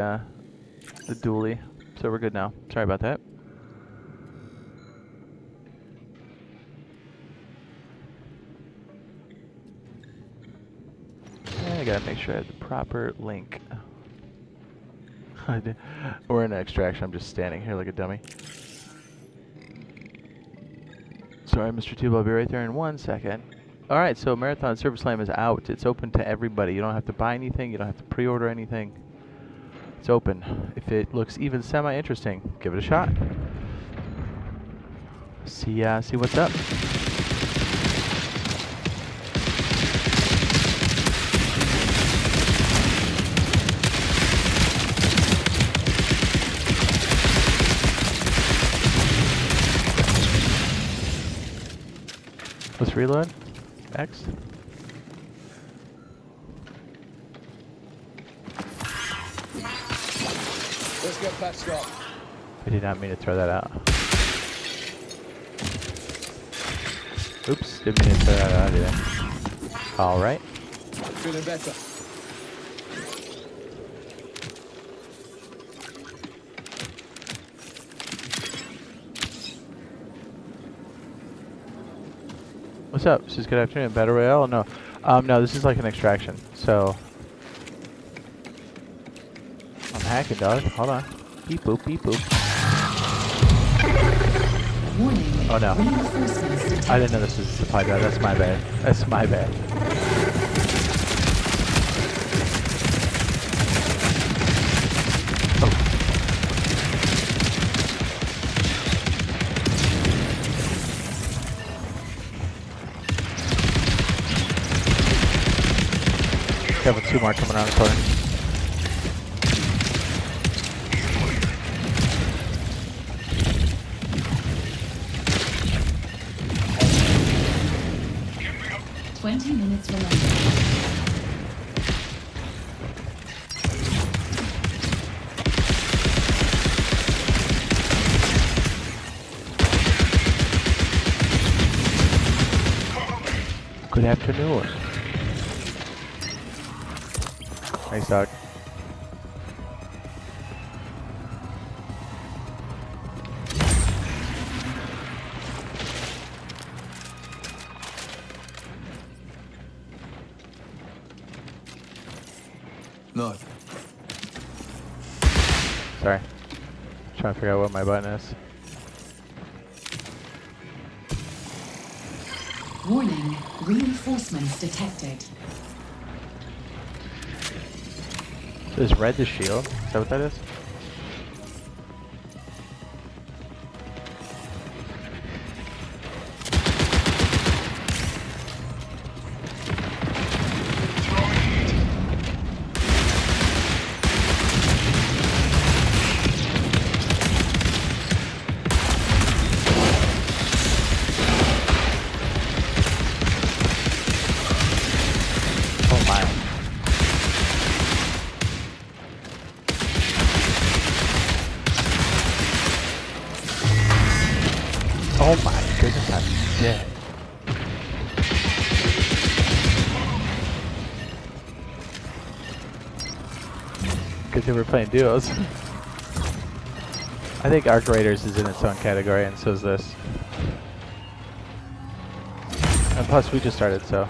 the dually, so we're good now. Sorry about that. I gotta make sure I have the proper link. We're in extraction. I'm just standing here like a dummy. Sorry, Mr. Tube. I'll be right there in 1 second. All right, so Marathon Server Slam is out. It's open to everybody. You don't have to buy anything. You don't have to pre-order anything. It's open. If it looks even semi-interesting, give it a shot. See what's up. Let's reload. X. Let's get patched up. I did not mean to throw that out. Oops, didn't mean to throw that out either. Alright. Feeling better. What's up? This is good afternoon. Battle Royale? No. No, this is like an extraction. So I'm hacking, dog. Hold on. Beep boop, beep boop. Oh no. I didn't know this was a supply drive. That's my bad. That's my bad. Oh. Careful, 2 more coming around the corner. Good afternoon. Nice dog. No. Sorry. Trying to figure out what my button is. Warning, reinforcements detected. So is red the shield? Is that what that is? Oh my goodness, I'm dead. Good thing we're playing duos. I think Arc Raiders is in its own category, and so is this. And plus, we just started, so.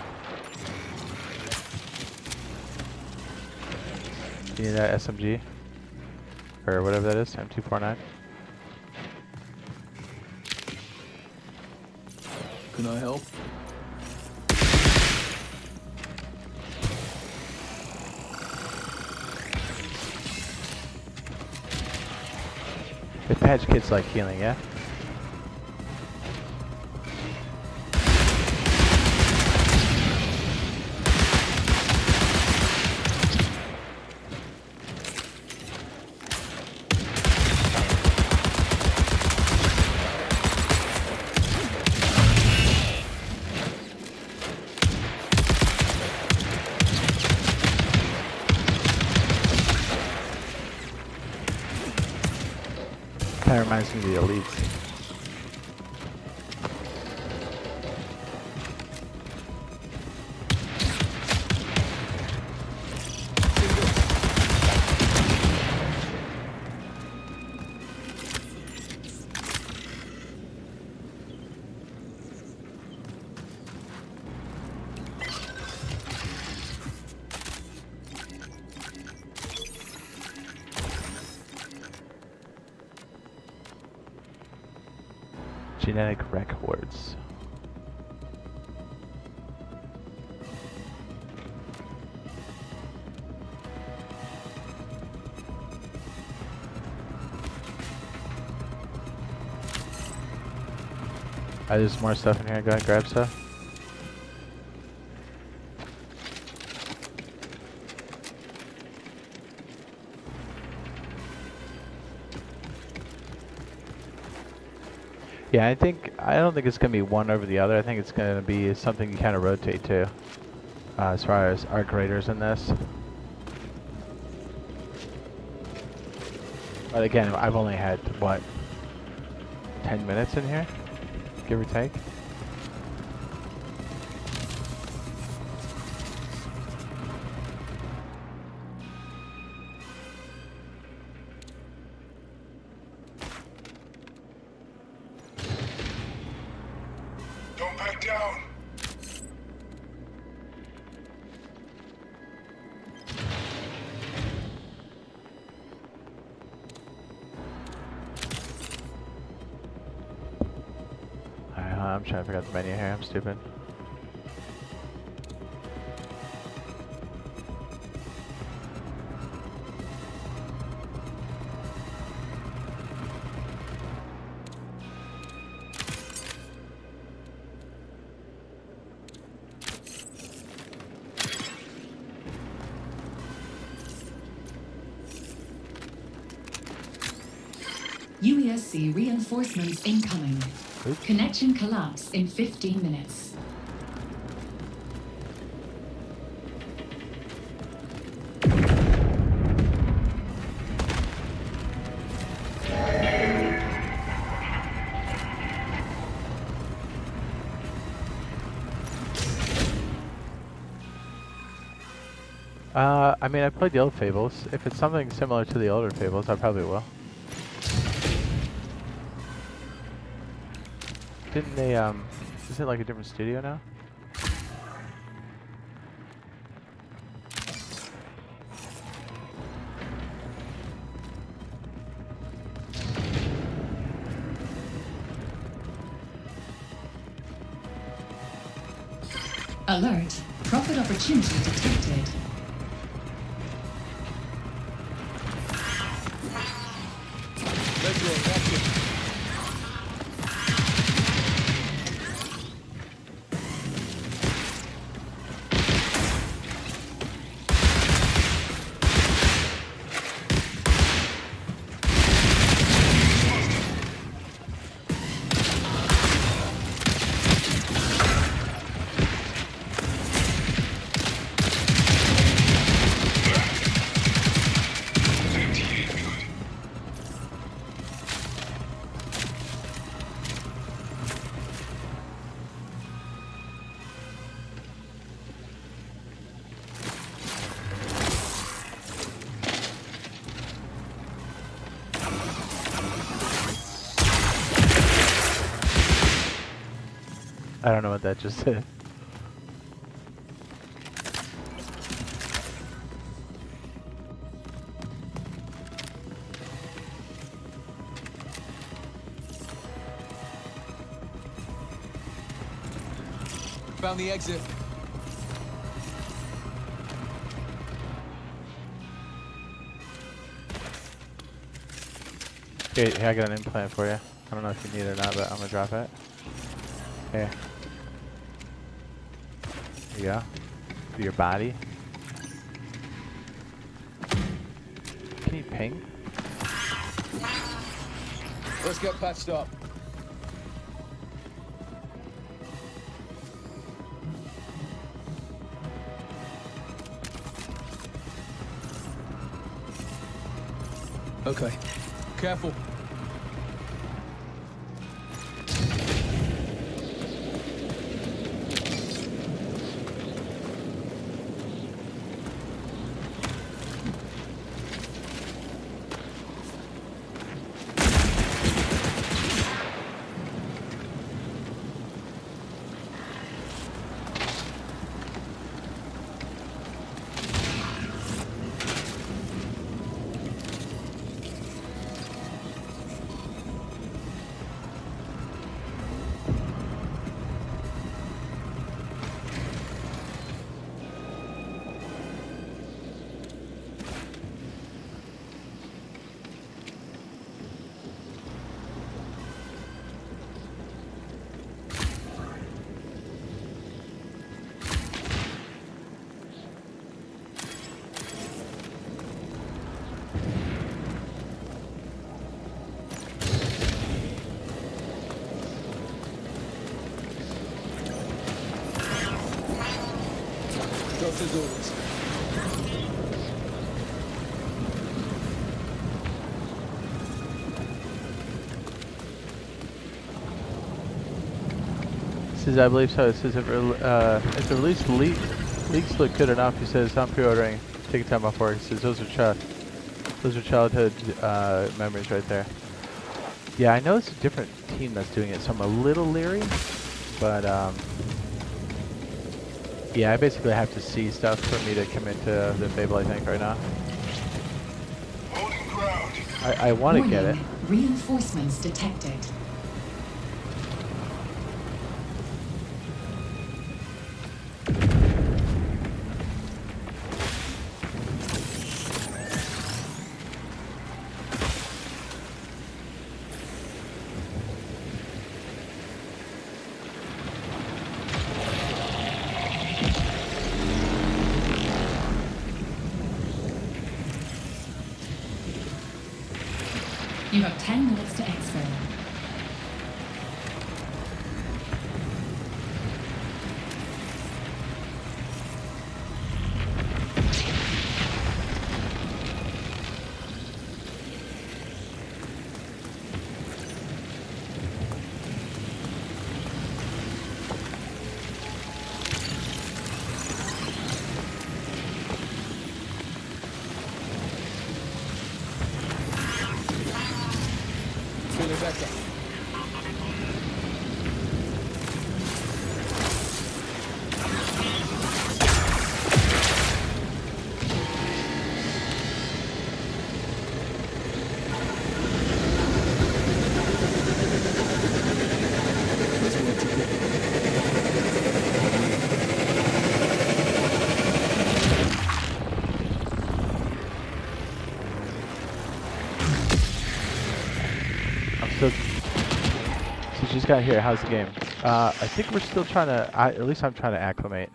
You need that SMG? Or whatever that is, M249. Can I help? The patch kids like healing, yeah? That reminds me of the elites. Genetic records. There's more stuff in here. Go ahead, grab stuff. Yeah, I don't think it's gonna be one over the other. I think it's gonna be something you kind of rotate to, as far as our graders in this. But again, I've only had what, 10 minutes in here, give or take. Don't back down. Alright, I'm trying to figure out the menu here. I'm stupid. UESC reinforcements incoming. Oops. Connection collapse in 15 minutes. I mean, I played the old Fables. If it's something similar to the older Fables, I probably will. Didn't they, is it like a different studio now? Alert. Profit opportunity detected. Let's go. That's it. I don't know what that just did. Found the exit. Here, I got an implant for you. I don't know if you need it or not, but I'm gonna drop it. Here. There you go. For your body. Can you ping? Let's get patched up. Okay. Careful. Master's orders. Says, I believe so. It says if the release leaks look good enough. He says I'm pre-ordering. Taking time off work. He says those are childhood memories right there. Yeah, I know it's a different team that's doing it, so I'm a little leery. But yeah, I basically have to see stuff for me to commit to the Fable. I think right now. Holding ground. I want to get it. Reinforcements detected. You have 10 minutes to exfil. Feeling better. So you just got here. How's the game? I think we're still trying to. At least I'm trying to acclimate.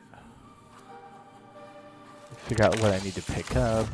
Figure out what I need to pick up.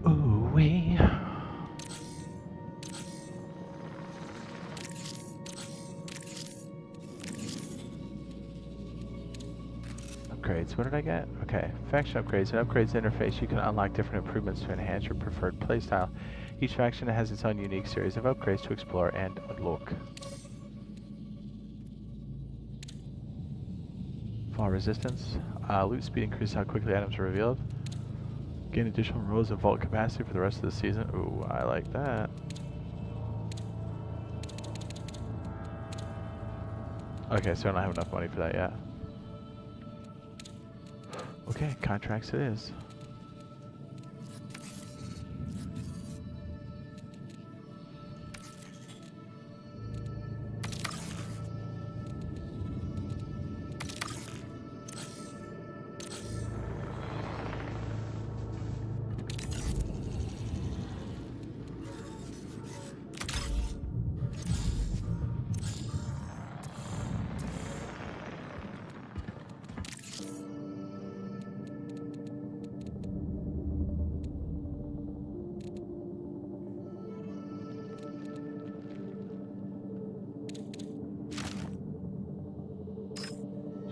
Ooh wee. Upgrades. What did I get? Okay. Faction upgrades. It upgrades the interface. You can unlock different improvements to enhance your preferred playstyle. Each faction has its own unique series of upgrades to explore and unlock. Fall resistance. Loot speed increases how quickly items are revealed. Gain additional rows of vault capacity for the rest of the season. Ooh, I like that. Okay, so I don't have enough money for that yet. Okay, contracts it is.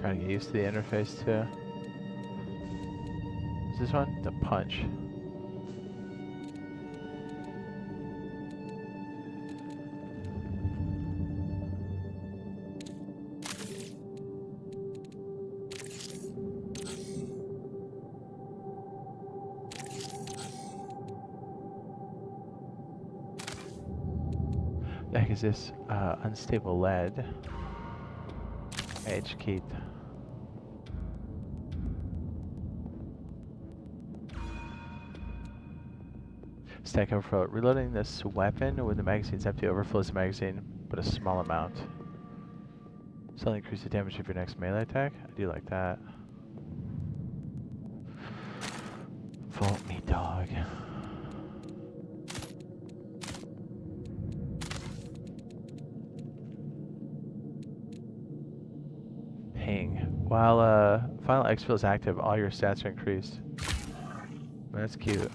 Trying to get used to the interface too. Is this one? The punch. The heck is this? Unstable lead. Edge key. Stack overflow. Reloading this weapon when the magazine's empty overflows the magazine, but a small amount. Slightly increase the damage of your next melee attack. I do like that. Vault me, dog. Ping. While final exfil is active, all your stats are increased. That's cute.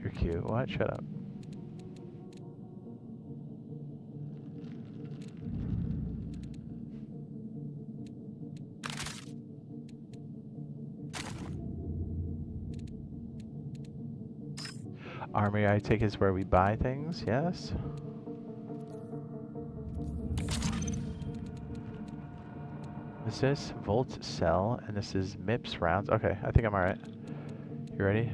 You're cute. What? Shut up. Armory, I take, is where we buy things, yes? This is Volt Cell, and this is MIPS rounds. Okay, I think I'm alright. You ready?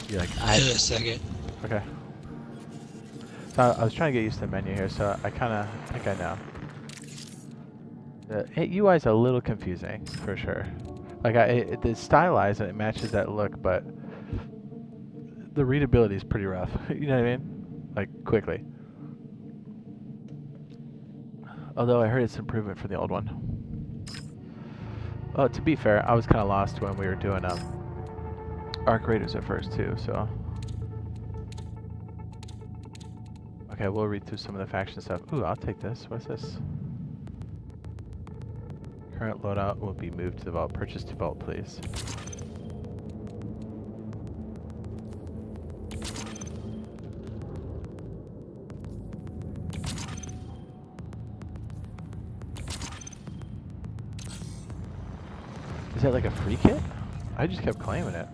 You're like, Give it a second. Okay. So I was trying to get used to the menu here, so I kind of think I know. The UI is a little confusing, for sure. Like, it's stylized and it matches that look, but the readability is pretty rough. You know what I mean? Like, quickly. Although I heard it's improvement from the old one. Well, to be fair, I was kind of lost when we were doing Arc Raiders at first too, so. Okay, we'll read through some of the faction stuff. Ooh, I'll take this. What's this? Current loadout will be moved to the vault. Purchase to vault, please. Is that like a free kit? I just kept claiming it.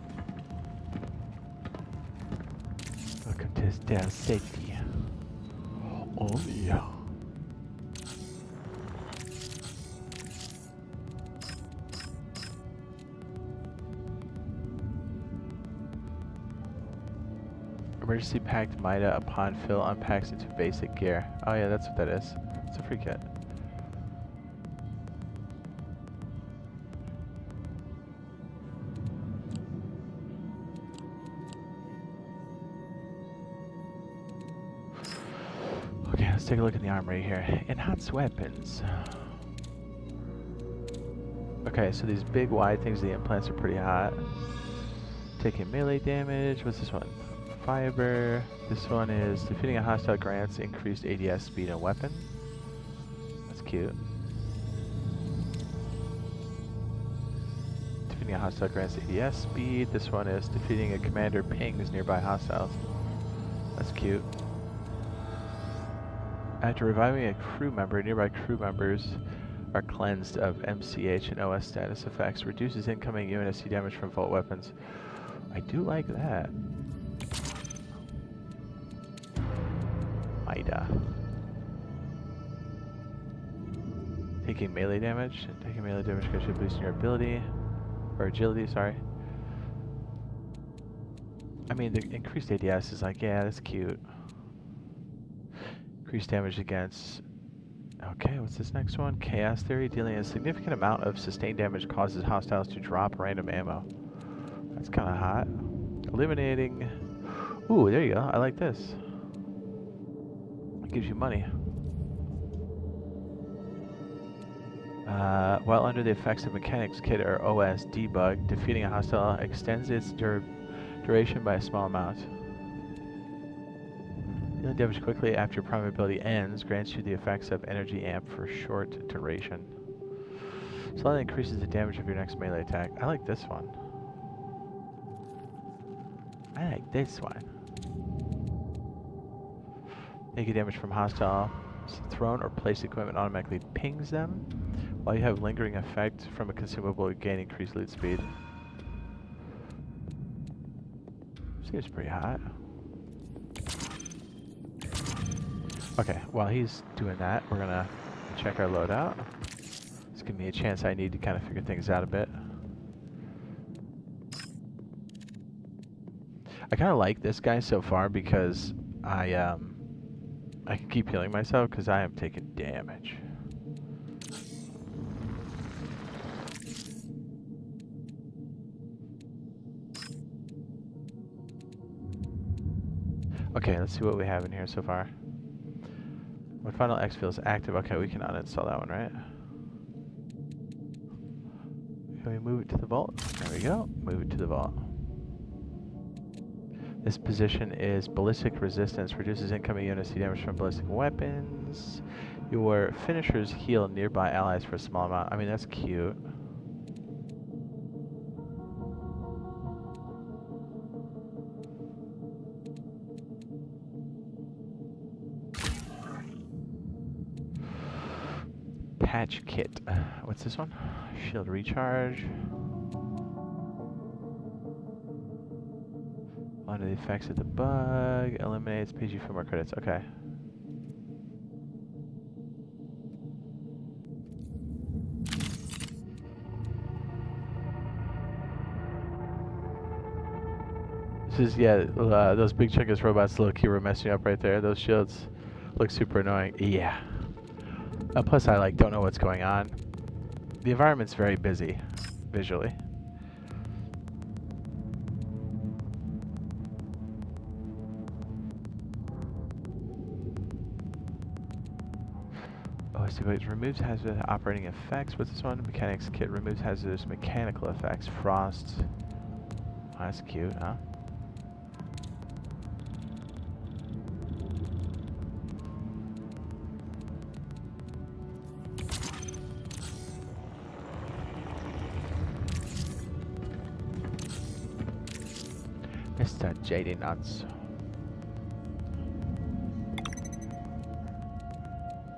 Welcome to this damn safety. Oh yeah. Emergency packed Mida upon fill unpacks into basic gear. Oh yeah, that's what that is. It's a free kit. Okay, let's take a look at the armory here. Enhanced weapons. Okay, so these big wide things, the implants are pretty hot. Taking melee damage. What's this one? Fiber. This one is defeating a hostile grants increased ADS speed and weapon. That's cute. Defeating a hostile grants ADS speed. This one is defeating a commander pings nearby hostiles. That's cute. After reviving a crew member, nearby crew members are cleansed of MCH and OS status effects. Reduces incoming UNSC damage from vault weapons. I do like that. Mida. Taking melee damage. Taking melee damage because you're boosting your ability. Or agility, sorry. I mean, the increased ADS is like, yeah, that's cute. Increased damage against... Okay, what's this next one? Chaos Theory. Dealing a significant amount of sustained damage causes hostiles to drop random ammo. That's kind of hot. Eliminating... Ooh, there you go. I like this. Gives you money. While under the effects of Mechanics Kit or OS debug, defeating a hostile extends its duration by a small amount. Dealing damage quickly after your primary ability ends grants you the effects of Energy Amp for short duration. Slightly increases the damage of your next melee attack. I like this one. I like this one. Negative damage from hostile items. Thrown or placed equipment automatically pings them, while you have lingering effect from a consumable, you gain increased loot speed. Seems pretty hot. Okay, while he's doing that, we're gonna check our loadout. It's giving me a chance I need to kind of figure things out a bit. I kind of like this guy so far because I can keep healing myself because I am taking damage. Okay, let's see what we have in here so far. When final exfil is active, okay, we can uninstall that one, right? Can we move it to the vault? There we go. Move it to the vault. This position is ballistic resistance, reduces incoming units to damage from ballistic weapons. Your finishers heal nearby allies for a small amount. I mean, that's cute. Patch kit. What's this one? Shield recharge. Under the effects of the bug, eliminates PG for more credits. Okay. This is, yeah, those big chunkus robots low-key were messing up right there. Those shields look super annoying. Yeah. Plus, I don't know what's going on. The environment's very busy, visually. Oh, I see. It removes hazardous operating effects. What's this one? Mechanics kit removes hazardous mechanical effects. Frost. Oh, that's cute, huh? Mr. Jade nuts.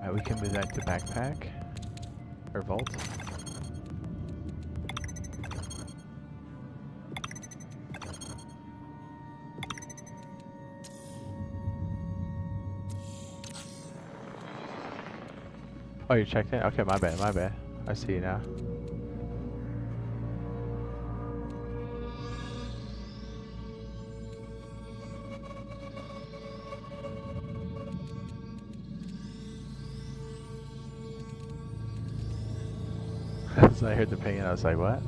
Alright, we can move that to backpack. Or vault. Oh, you checked in? Okay, my bad, my bad. I see you now. So I heard the ping and I was like, what?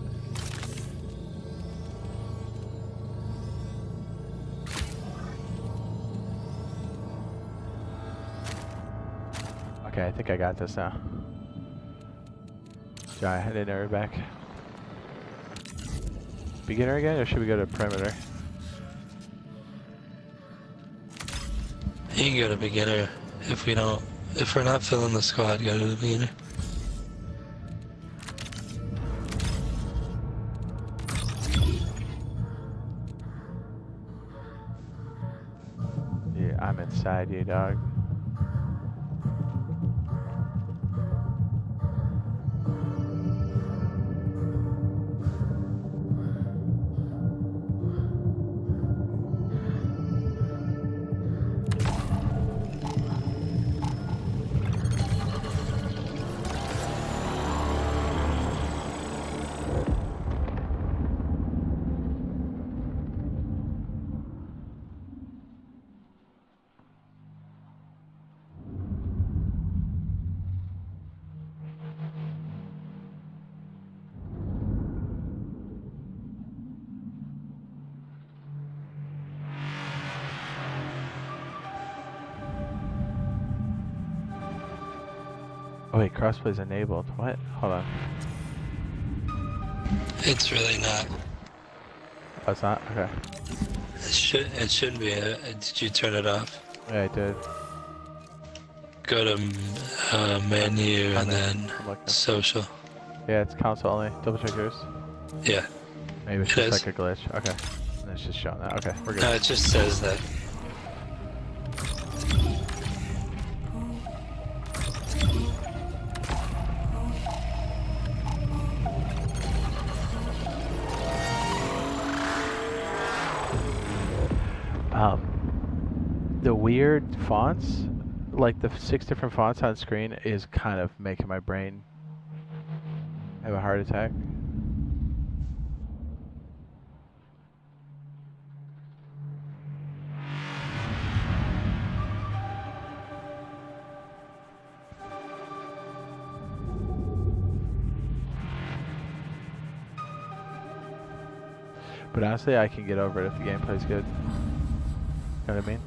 Okay, I think I got this now. Should I head in or back? Beginner again, or should we go to perimeter? You can go to beginner. If we're not filling the squad, go to the beginner. Yeah, I'm inside you, dog. Oh wait, crossplay's enabled. What? Hold on. It's really not. Oh, it's not? Okay. It should be. Did you turn it off? Yeah, I did. Go to menu and then social. Yeah, it's console only. Double check yours. Yeah. Maybe it's It just is. like a glitch. Okay. And it's just showing that. Okay, we're good. No, it just says that. weird fonts, like the 6 different fonts on screen, is kind of making my brain have a heart attack. But honestly, I can get over it if the gameplay's good. You know what I mean?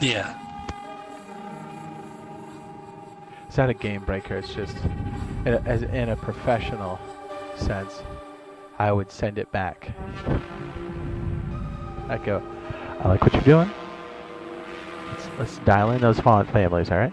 Yeah. It's not a game breaker, it's just, in a professional sense, I would send it back. I'd go, I like what you're doing. Let's dial in those font families, alright?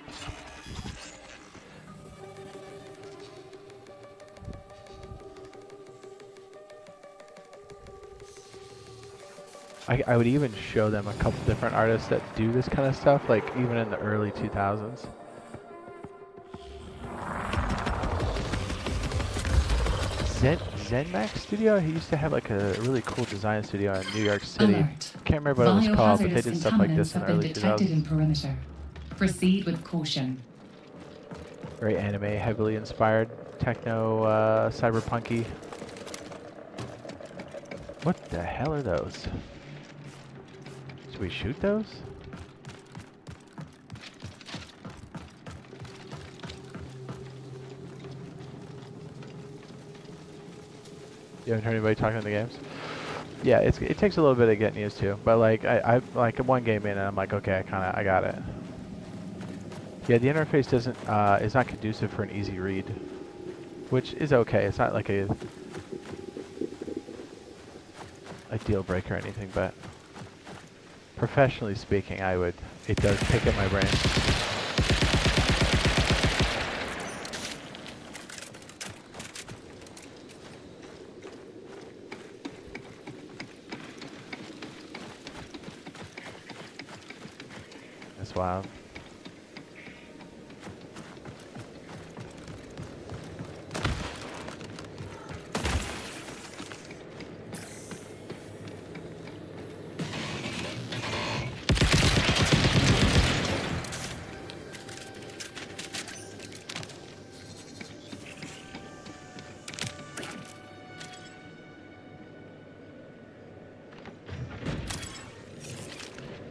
I would even show them a couple different artists that do this kind of stuff, like even in the early 2000s. ZenMax Studio, he used to have like a really cool design studio in New York City. Alert. Can't remember what it was called, but they Biohazardous did stuff like this contaminants in have the been early detected in 2000s. perimeter. Proceed with caution. Very anime, heavily inspired, techno, cyberpunky. What the hell are those? Should we shoot those? You haven't heard anybody talking in the games? Yeah, it takes a little bit of getting used to, but like I like one game in and I'm like, okay, I got it. Yeah, the interface doesn't is not conducive for an easy read, which is okay. It's not like a deal breaker or anything, but professionally speaking, it does pick at my brain. That's wild.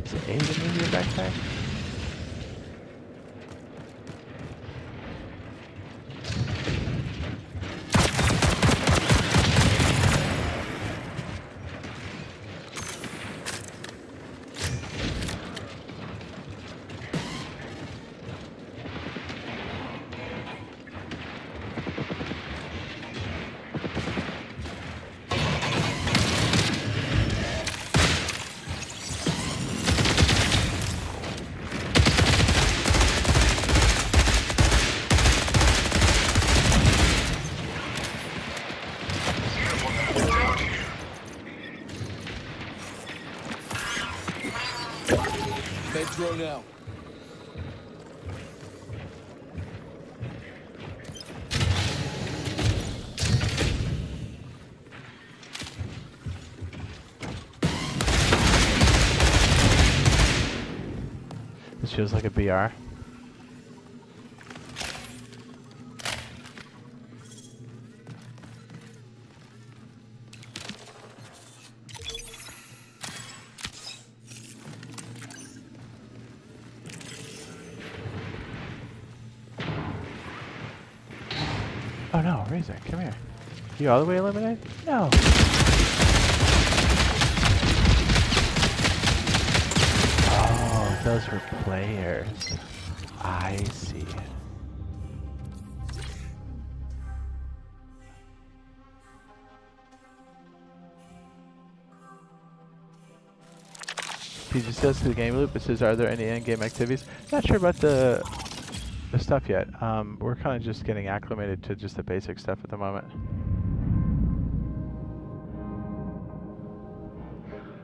Is it A to move your backpack? Med drone out. This feels like a BR. Oh no, Razor, come here. You all the way eliminated? No. Oh, those were players. I see. PG says to the game loop, it says, are there any end-game activities? Not sure about the stuff yet. We're kind of just getting acclimated to just the basic stuff at the moment.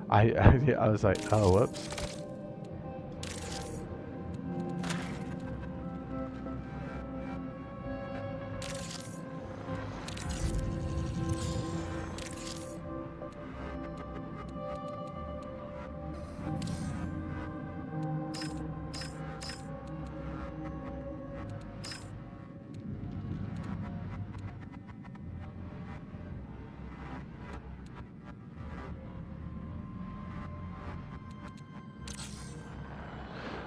I was like, oh, whoops.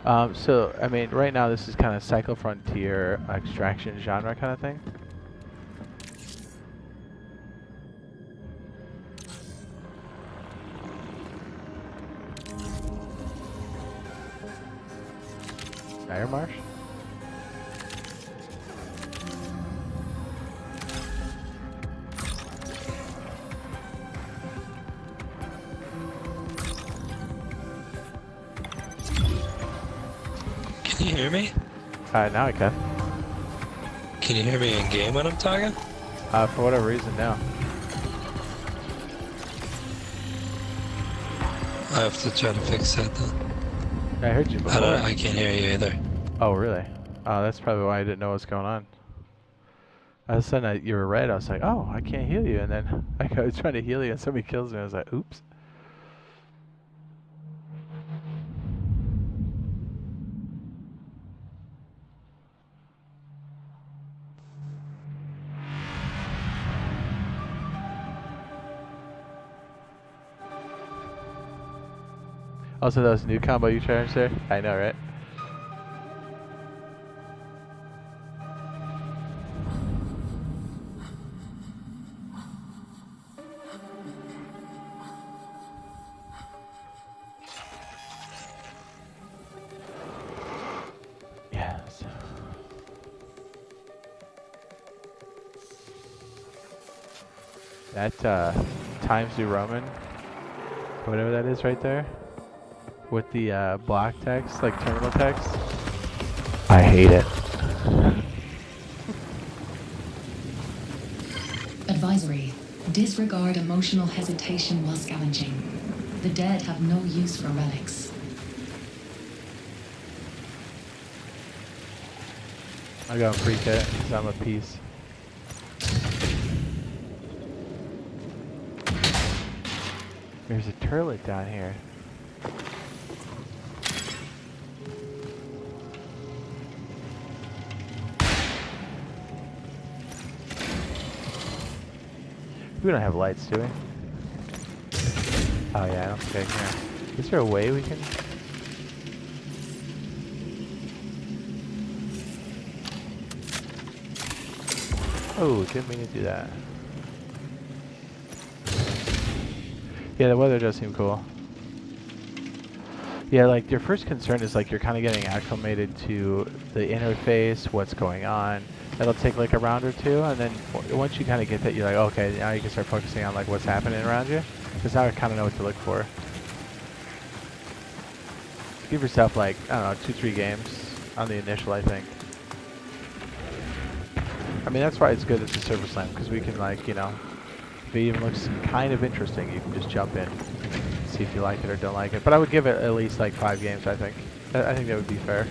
So, I mean, right now this is kind of Cycle Frontier extraction genre kind of thing. Air Marsh? Can you hear me? Now I can. Can you hear me in game when I'm talking? For whatever reason, now. I have to try to fix that then. I heard you before. I can't hear you either. Oh, really? Oh, that's probably why I didn't know what's going on. All of a sudden, you were red. I was like, oh, I can't heal you. And then I was trying to heal you, and somebody kills me. I was like, oops. Also, that was a new combo you changed there? I know, right? Yes. That Times New Roman, whatever that is right there, with the block text, like terminal text. I hate it. Advisory. Disregard emotional hesitation while scavenging. The dead have no use for relics. I got a free kit because I'm a piece. There's a turlet down here. We don't have lights, do we? Oh yeah, I don't think I can. Is there a way we can? Oh, didn't mean to do that. Yeah, the weather does seem cool. Yeah, like your first concern is like you're kind of getting acclimated to the interface, what's going on. That'll take like a round or two, and then once you kind of get that, you're like, okay, now you can start focusing on like what's happening around you, because now I kind of know what to look for. Give yourself like, I don't know, 2-3 games on the initial, I think. I mean, that's why it's good as a server slam, because we can like, you know, if it even looks kind of interesting, you can just jump in, see if you like it or don't like it. But I would give it at least like 5 games, I think. I think that would be fair.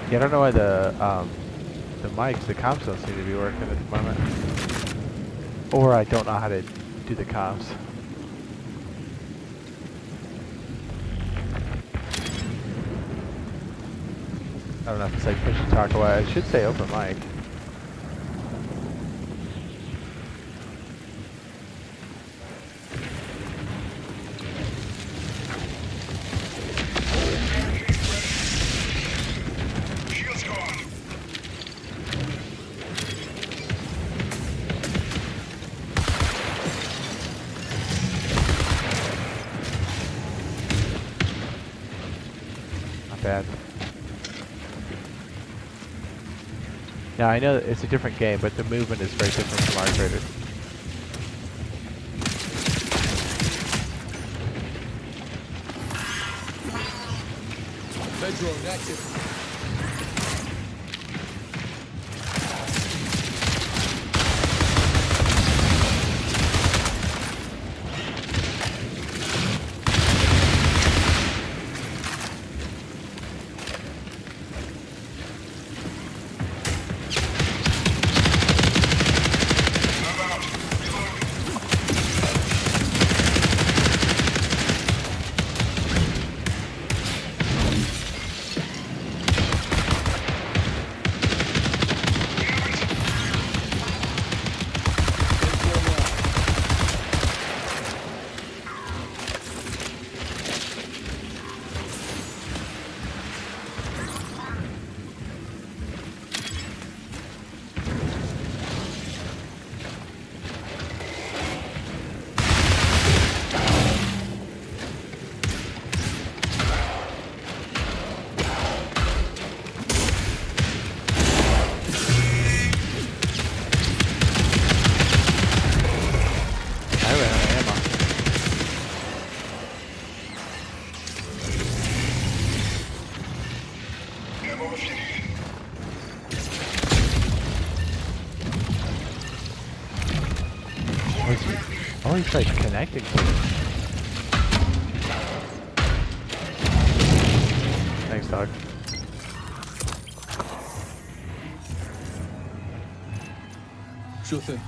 Yeah, I don't know why the mics, the comms don't seem to be working at the moment. Or I don't know how to do the comms. I don't know if it's like push to talk away. It should say open mic. Shield's gone. Not bad. Now I know that it's a different game, but the movement is very different from our traders. Med drone active. Oh, he's like connecting to it. Thanks, dog. Sure thing.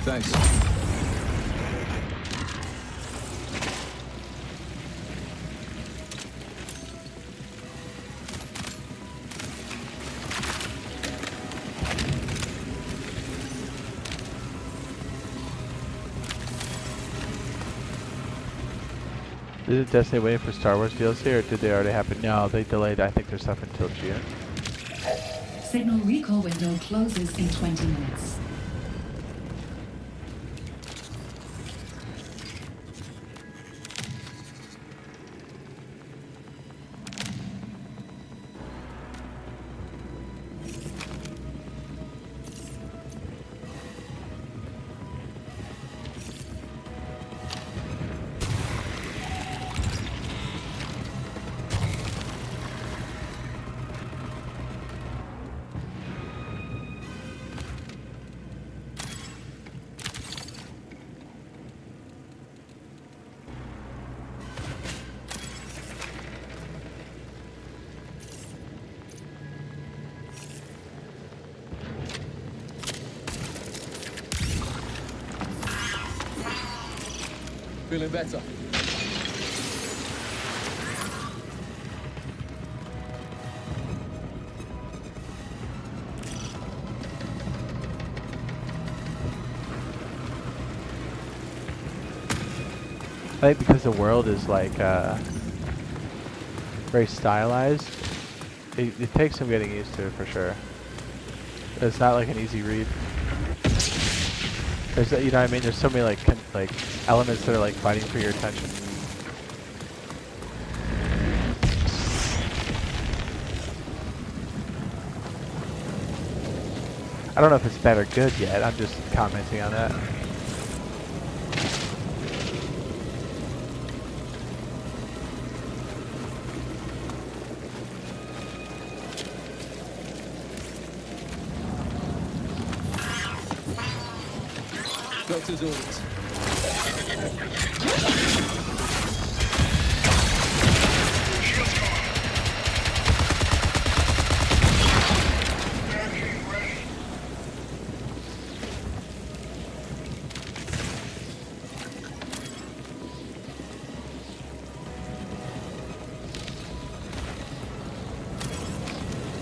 Thanks. Is Destiny waiting for Star Wars DLC, or did they already happen? No, they delayed, I think, their stuff until June. Signal recall window closes in 20 minutes. Feeling better. I think because the world is like very stylized, it takes some getting used to for sure. It's not like an easy read. There's, you know what I mean? There's so many like elements that are like fighting for your attention. I don't know if it's bad or good yet. I'm just commenting on that. Doctor's orders.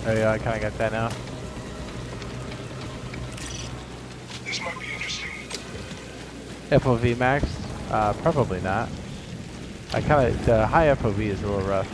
There you go, I kind of got that now. This might be interesting. FOV max? Probably not. I kind of, the high FOV is a little rough.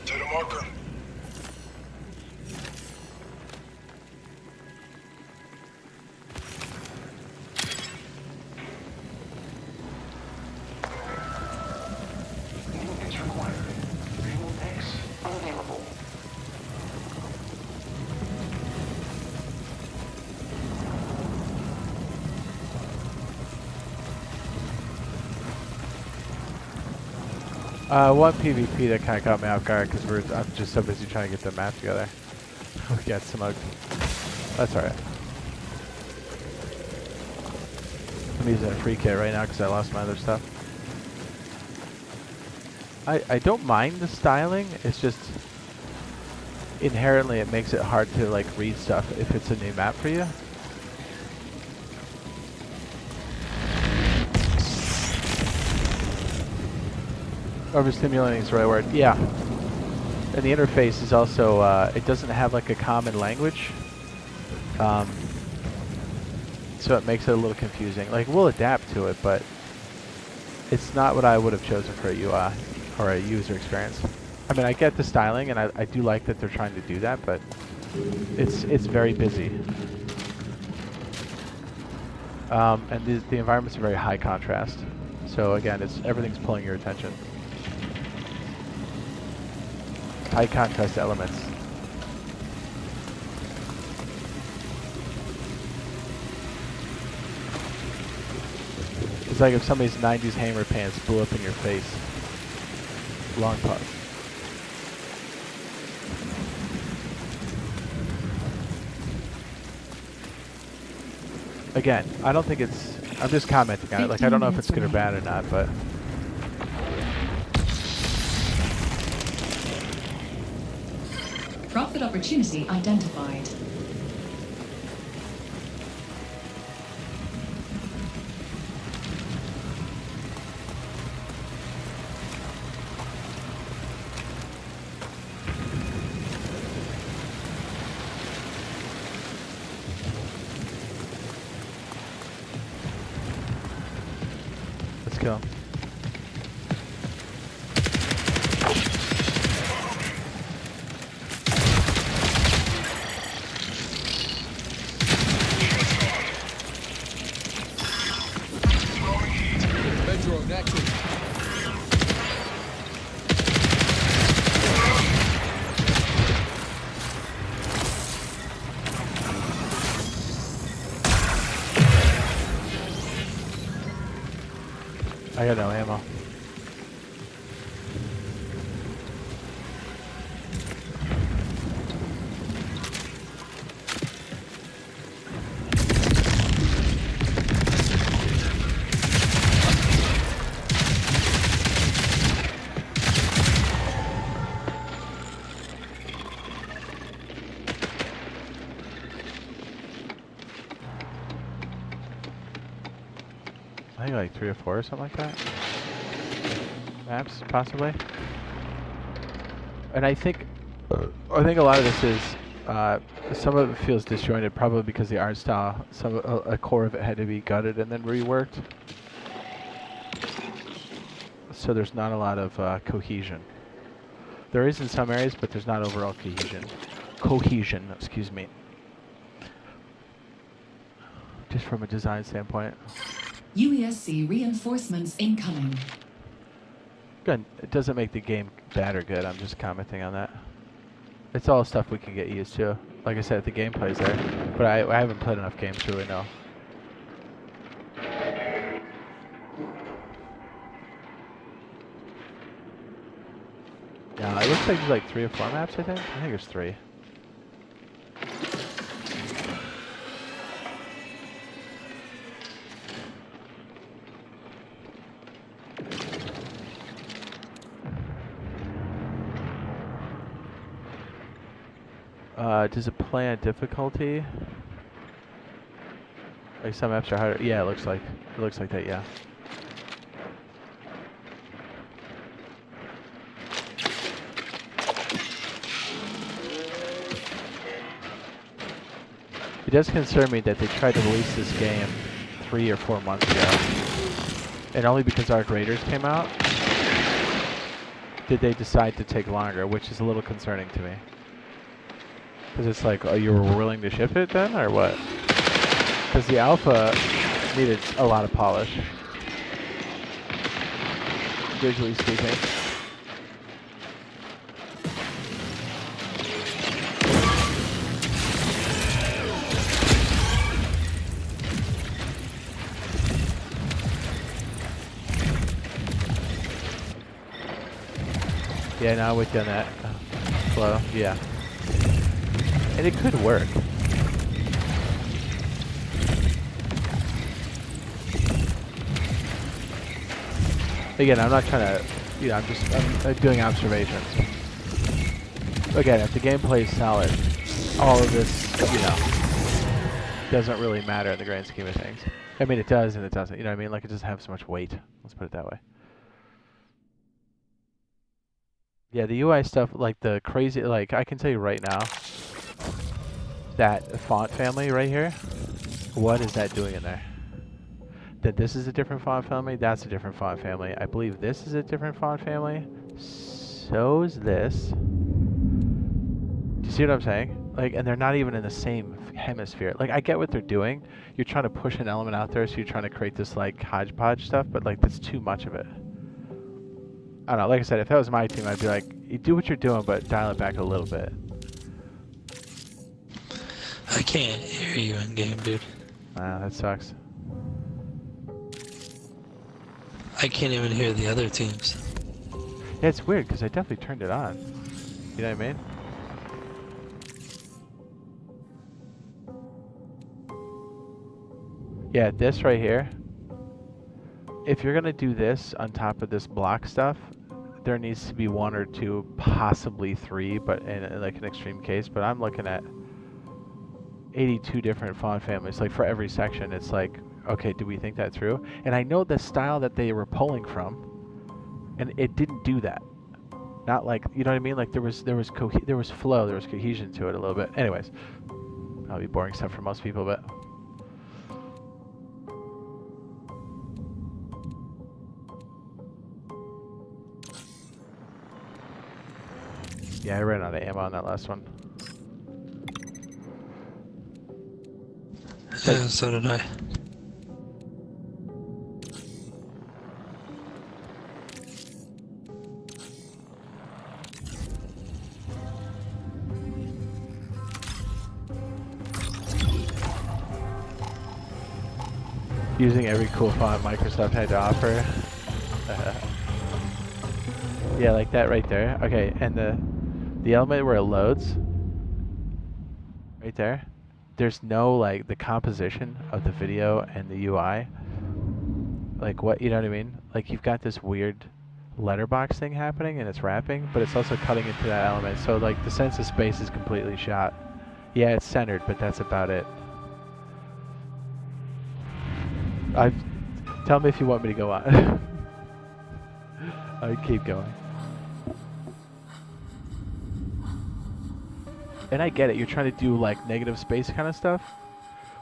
To the marker. Movements required. Visual X unavailable. One PvP that kind of caught me off guard because I'm just so busy trying to get the map together. We got smoked. That's alright. I'm using a free kit right now because I lost my other stuff. I don't mind the styling, it's just inherently it makes it hard to like read stuff if it's a new map for you. Overstimulating is the right word. Yeah. And the interface is also, it doesn't have like a common language. So it makes it a little confusing. Like, we'll adapt to it, but it's not what I would have chosen for a UI or a user experience. I mean, I get the styling, and I do like that they're trying to do that, but it's very busy. And the environments are very high contrast. So again, everything's pulling your attention. High contrast elements. It's like if somebody's 90s hammer pants blew up in your face. Long pause. Again, I don't think it's... I'm just commenting on it. Like, I don't know if it's good or bad or not, but... Profit opportunity identified. Let's kill him. Bedroom active. I got no ammo. I think like 3 or 4 or something like that. Maps, possibly. And I think a lot of this is some of it feels disjointed, probably because the art style. A core of it had to be gutted and then reworked. So there's not a lot of cohesion. There is in some areas, but there's not overall cohesion. Excuse me. Just from a design standpoint. UESC reinforcements incoming. Good. It doesn't make the game bad or good. I'm just commenting on that. It's all stuff we can get used to. Like I said, the gameplay's there, but I haven't played enough games to really know. Yeah, it looks like there's like 3 or 4 maps, I think. I think there's 3. Does it play on difficulty? Like some maps are harder. Yeah, it looks like that. Yeah. It does concern me that they tried to release this game 3 or 4 months ago, and only because Arc Raiders came out did they decide to take longer, which is a little concerning to me. Because it's like, oh, you were willing to ship it then, or what? Because the alpha needed a lot of polish, visually speaking. Yeah, now with you on that flow, yeah. And it could work. Again, I'm not trying to, you know, I'm doing observations. Again, if the gameplay is solid, all of this, you know, doesn't really matter in the grand scheme of things. I mean, it does and it doesn't, you know what I mean? Like, it doesn't have so much weight. Let's put it that way. Yeah, the UI stuff, like the crazy, like, I can tell you right now, that font family right here, what is that doing in there? That this is a different font family, that's a different font family. I believe this is a different font family. so's this. Do you see what I'm saying? Like, and they're not even in the same hemisphere. Like, I get what they're doing. You're trying to push an element out there, so you're trying to create this, like, hodgepodge stuff, but, like, that's too much of it. I don't know. Like I said, if that was my team, I'd be like, you do what you're doing, but dial it back a little bit. I can't hear you in game, dude. Wow, that sucks. I can't even hear the other teams. Yeah, it's weird, because I definitely turned it on. You know what I mean? Yeah, this right here. If you're gonna do this on top of this block stuff, there needs to be 1 or 2, possibly 3, but in like an extreme case. But I'm looking at 82 different font families. Like for every section, it's like, okay, do we think that through? And I know the style that they were pulling from, and it didn't do that. Not like, you know what I mean? Like there was flow, there was cohesion to it a little bit. Anyways, probably boring stuff for most people, but. Yeah, I ran out of ammo on that last one. Yeah, so did I. Using every cool font Microsoft had to offer. Yeah, like that right there. Okay, and the element where it loads, right there, there's no, like, the composition of the video and the UI. Like, what, you know what I mean? Like, you've got this weird letterbox thing happening, and it's wrapping, but it's also cutting into that element. So, like, the sense of space is completely shot. Yeah, it's centered, but that's about it. Tell me if you want me to go on. I keep going. And I get it. You're trying to do like negative space kind of stuff,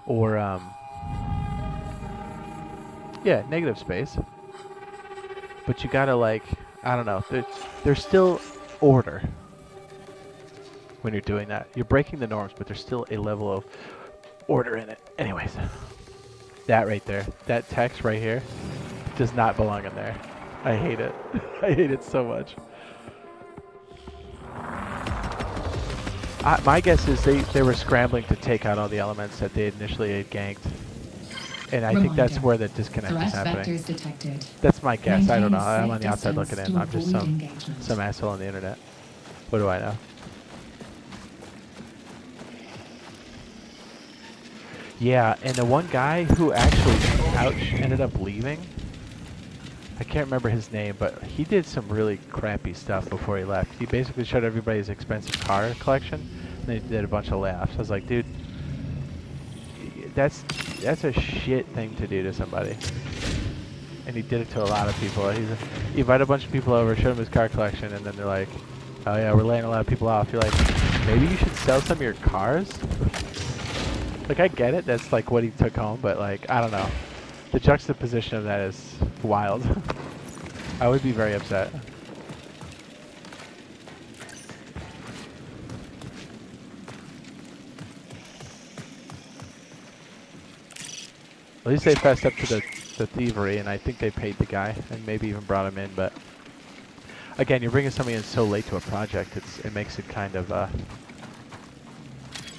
or yeah, negative space. But you gotta, like, I don't know. There's still order when you're doing that. You're breaking the norms, but there's still a level of order in it. Anyways, that right there, that text right here, does not belong in there. I hate it. I hate it so much. My guess is they were scrambling to take out all the elements that they initially had ganked. And I think that's where the disconnect is happening. Detected. That's my guess. I don't know. Maintain I'm on the safe outside looking distance in. to I'm just avoid some engagement. asshole on the internet. What do I know? Yeah, and the one guy who actually ended up leaving, I can't remember his name, but he did some really crappy stuff before he left. He basically showed everybody his expensive car collection, and then he did a bunch of layoffs. I was like, dude, that's a shit thing to do to somebody. And he did it to a lot of people. He invited a bunch of people over, showed them his car collection, and then they're like, oh yeah, we're laying a lot of people off. You're like, maybe you should sell some of your cars? Like, I get it, that's like what he took home, but like, I don't know. The juxtaposition of that is wild. I would be very upset. At least they fessed up to the thievery, and I think they paid the guy, and maybe even brought him in, but again, you're bringing somebody in so late to a project, it makes it kind of,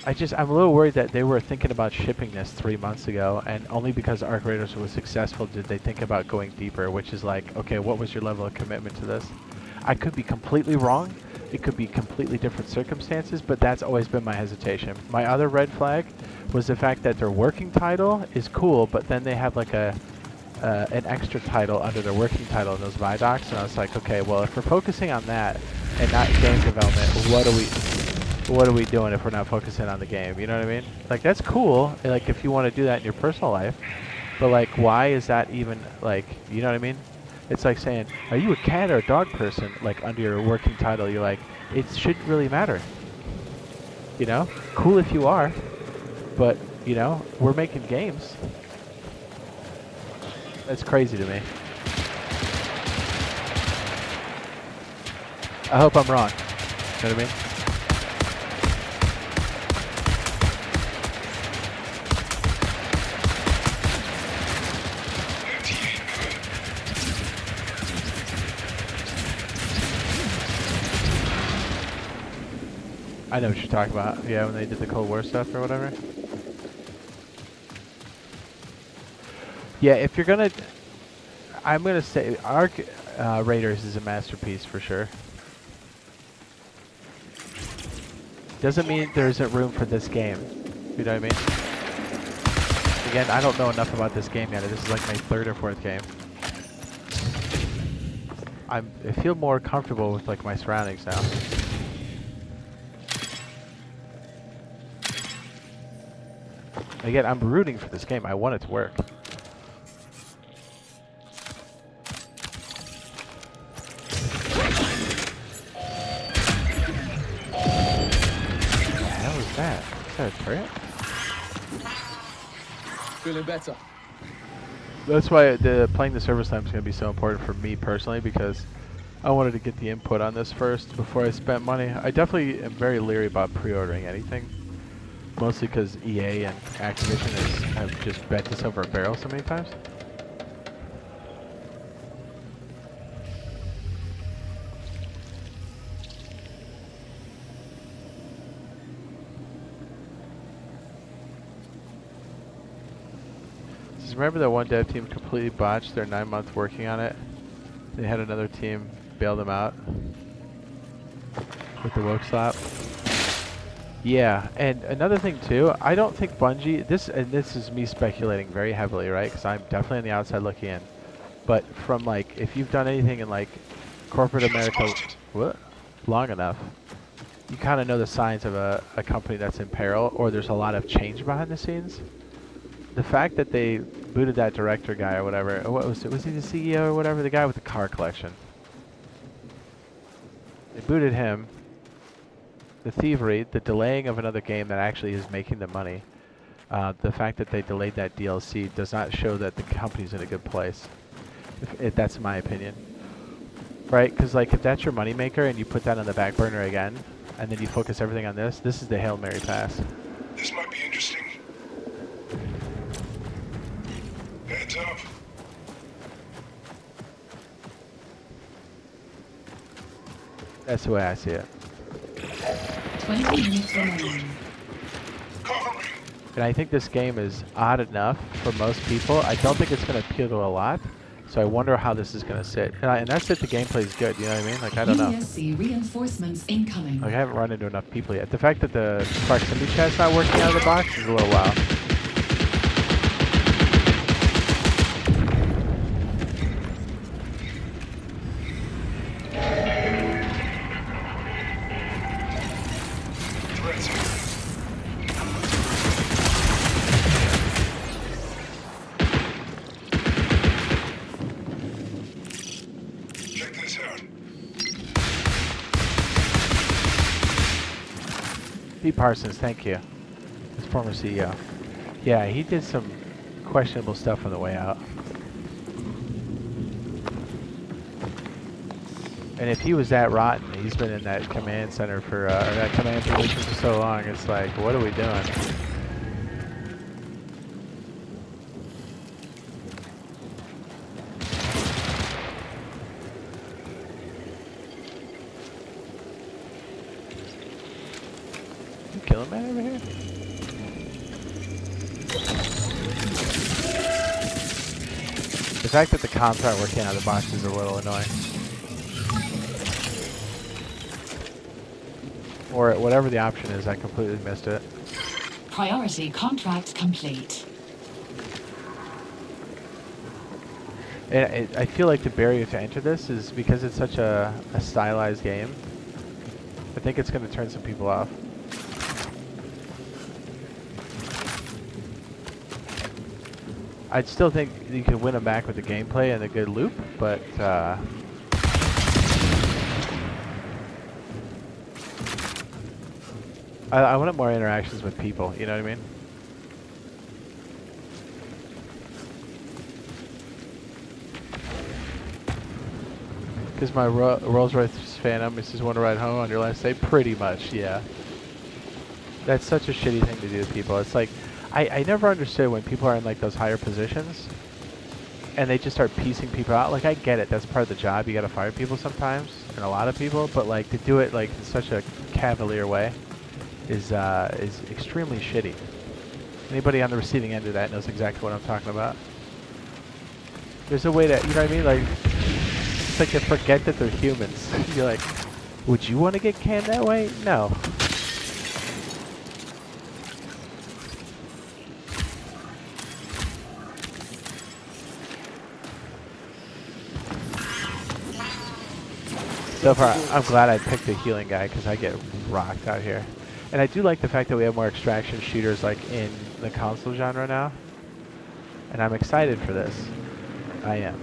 I'm a little worried that they were thinking about shipping this 3 months ago, and only because Arc Raiders was successful did they think about going deeper, which is like, okay, what was your level of commitment to this? I could be completely wrong. It could be completely different circumstances, but that's always been my hesitation. My other red flag was the fact that their working title is cool, but then they have like an extra title under their working title in those Vidocs, and I was like, okay, well, if we're focusing on that and not game development, what are we doing if we're not focusing on the game? You know what I mean? Like, that's cool, like, if you want to do that in your personal life, but like, why is that even, like, you know what I mean? It's like saying, are you a cat or a dog person? Like, under your working title, you're like, it shouldn't really matter. You know? Cool if you are, but, you know, we're making games. That's crazy to me. I hope I'm wrong. You know what I mean? I know what you're talking about. Yeah, when they did the Cold War stuff or whatever. Yeah, if you're gonna, I'm gonna say Ark Raiders is a masterpiece for sure. Doesn't mean there isn't room for this game. You know what I mean? Again, I don't know enough about this game yet. This is like my third or fourth game. I feel more comfortable with like my surroundings now. Again, I'm rooting for this game. I want it to work. What the hell is that? Is that a turret? Feeling better. That's why playing the service time is going to be so important for me personally, because I wanted to get the input on this first before I spent money. I definitely am very leery about pre-ordering anything. Mostly because EA and Activision have just bet this over a barrel so many times. Just remember that one dev team completely botched their 9 months working on it. They had another team bail them out with the woke slap. Yeah, and another thing too, I don't think Bungie, this is me speculating very heavily, right? Because I'm definitely on the outside looking in. But from like, if you've done anything in like corporate America long enough, you kind of know the signs of a company that's in peril, or there's a lot of change behind the scenes. The fact that they booted that director guy or whatever, what was it? Was he the CEO or whatever? The guy with the car collection. They booted him. The thievery, the delaying of another game that actually is making the money, the fact that they delayed that DLC does not show that the company's in a good place. If that's my opinion. Right? Because like if that's your moneymaker and you put that on the back burner again, and then you focus everything on this is the Hail Mary pass. This might be interesting. Heads up. That's the way I see it. 20 minutes remaining. Cover me. And I think this game is odd enough for most people. I don't think it's going to appeal to a lot. So I wonder how this is going to sit. And that's if the gameplay is good, you know what I mean? Like, I don't know. USC reinforcements incoming. Like, I haven't run into enough people yet. The fact that the proximity chat's not working out of the box is a little wild. Check this out. Pete Parsons, thank you. His former CEO. Yeah, he did some questionable stuff on the way out. And if he was that rotten, he's been in that command center for, or that command position for so long, it's like, what are we doing? You kill him man over here? The fact that the comps aren't working out of the box is a little annoying. Or whatever the option is, I completely missed it. Priority contract complete. And I feel like the barrier to enter this is because it's such a stylized game. I think it's going to turn some people off. I'd still think you could win them back with the gameplay and a good loop, but I wanted more interactions with people, you know what I mean? Because my Rolls Royce Phantom is just want to ride home on your last day? Pretty much, yeah. That's such a shitty thing to do to people. It's like, I never understood when people are in like those higher positions and they just start piecing people out. Like, I get it. That's part of the job. You got to fire people sometimes, and a lot of people. But like to do it like in such a cavalier way is extremely shitty. Anybody on the receiving end of that knows exactly what I'm talking about. There's a way to, you know what I mean? Like, it's like they forget that they're humans. You're like, would you want to get canned that way? No. So far, I'm glad I picked the healing guy because I get rocked out here. And I do like the fact that we have more extraction shooters like in the console genre now. And I'm excited for this. I am.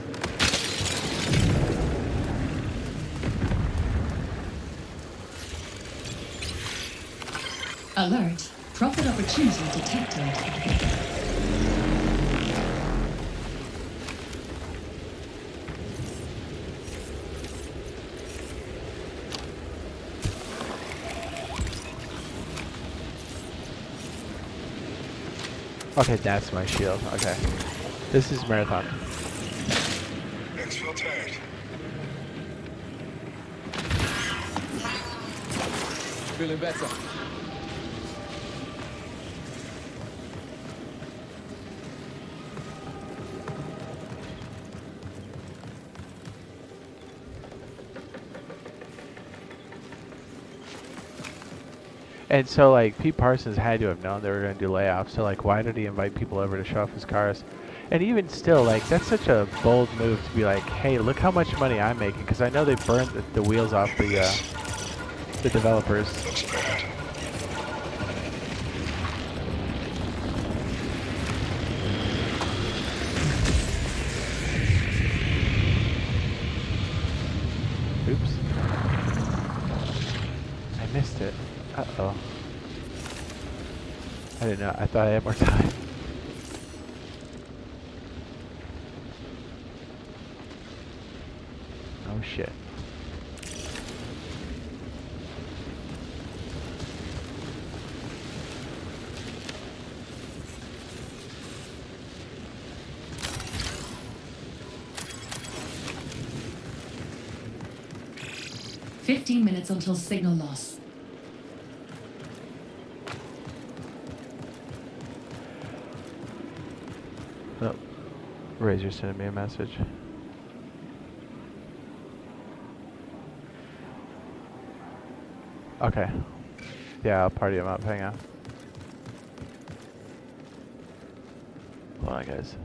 Alert. Profit opportunity detected. Okay, that's my shield. Okay. This is Marathon. Exfil tagged. Feeling better. And so, like, Pete Parsons had to have known they were going to do layoffs. So, like, why did he invite people over to show off his cars? And even still, like, that's such a bold move to be like, hey, look how much money I'm making. Because I know they burned the wheels off the developers. Looks bad. Oops. I missed it. Uh-oh. I didn't know. I thought I had more time. Oh, shit. "15 minutes until signal loss." Oh. Razor sending me a message. Okay. Yeah, I'll party him up. Hang on. Hold on, guys.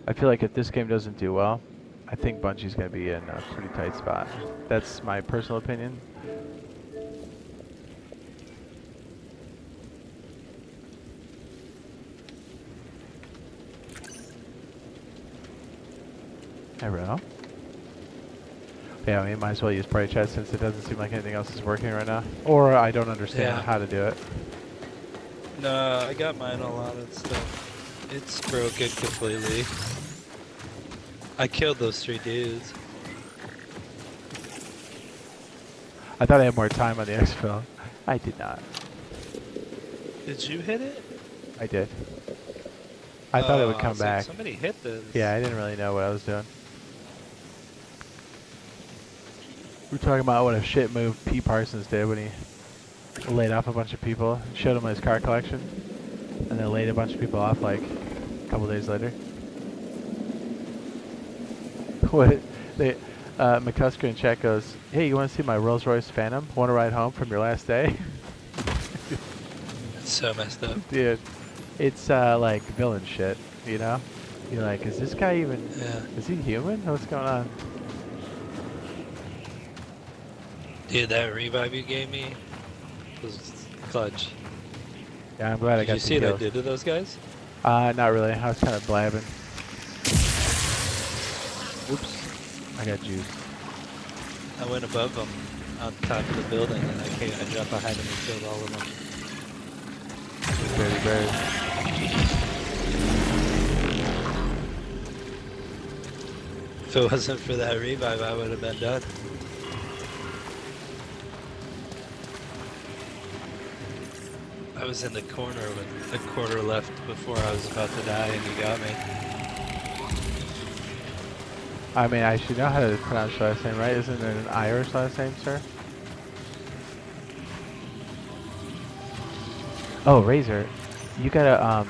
I feel like if this game doesn't do well, I think Bungie's going to be in a pretty tight spot. That's my personal opinion. I don't know. Yeah, we might as well use Bright Chat since it doesn't seem like anything else is working right now. Or I don't understand how to do it. No, I got mine all on and stuff. It's broken completely. I killed those 3 dudes. I thought I had more time on the exfil. I did not. Did you hit it? I did. I thought it would come so back. Somebody hit this. Yeah, I didn't really know what I was doing. We're talking about what a shit move Pete Parsons did when he laid off a bunch of people, showed them his car collection, and then laid a bunch of people off like a couple days later. What they McCusker in chat goes, hey, you want to see my Rolls Royce Phantom? Want to ride home from your last day? It's so messed up. Dude, it's like villain shit, you know? You're like, is this guy even, is he human? What's going on? Dude, that revive you gave me was clutch. Yeah, I'm glad I got Did you see the what I kills. did to those guys? Not really. I was kind of blabbing. Oops. I got juiced. I went above them. on top of the building, and I dropped behind him and killed all of them. Dirty bird. If it wasn't for that revive, I would have been done. I was in the corner with a quarter left before I was about to die, and you got me. I mean, I should know how to pronounce your last name, right? Isn't it an Irish last name, sir? Oh, Razor, you gotta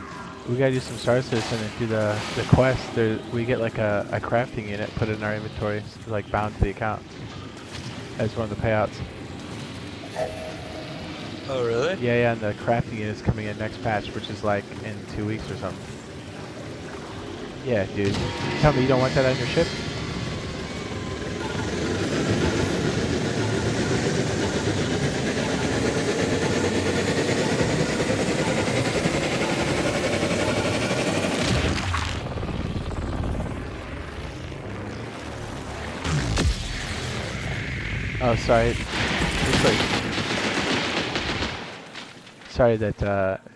we gotta do some Star Citizen and do the quest. We get like a crafting unit, put it in our inventory, like bound to the account as one of the payouts. Oh, really? Yeah, and the crafting unit is coming in next patch, which is like in 2 weeks or something. Yeah, dude. Tell me you don't want that on your ship? Oh, sorry. Sorry that,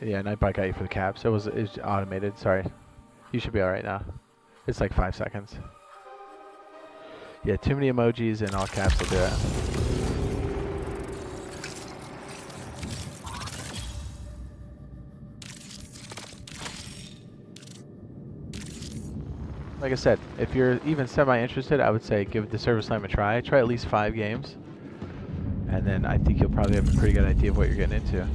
yeah, Nightbot got you for the caps. It was automated, sorry. You should be alright now. It's like 5 seconds. Yeah, too many emojis and all caps will do it. Like I said, if you're even semi-interested, I would say give the service line a try. Try at least 5 games. And then I think you'll probably have a pretty good idea of what you're getting into.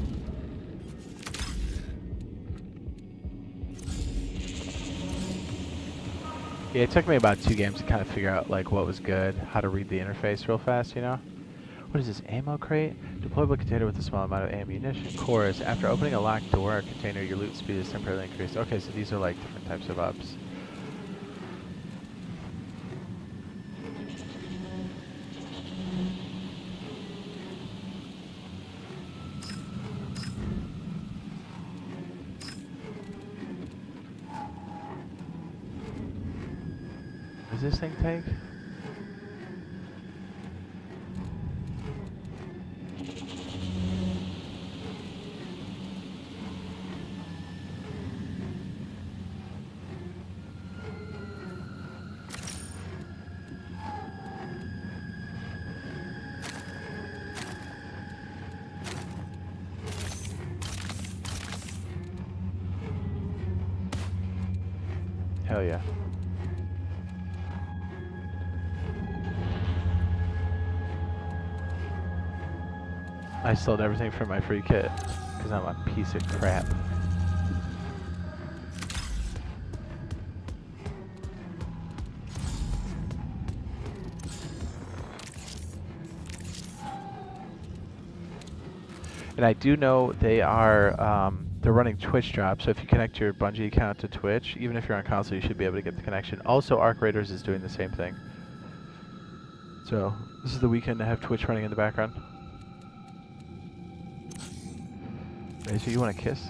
Yeah, it took me about 2 games to kind of figure out like what was good, how to read the interface real fast, you know? What is this, ammo crate? Deployable container with a small amount of ammunition. Chorus, after opening a locked door or container, your loot speed is temporarily increased. Okay, so these are like different types of ups. Does this thing take? Hell yeah. I sold everything for my free kit because I'm a piece of crap. And I do know they are they're running Twitch drops, so if you connect your Bungie account to Twitch, even if you're on console, you should be able to get the connection. Also, Arc Raiders is doing the same thing. So this is the weekend to have Twitch running in the background. Razor, you want a kiss?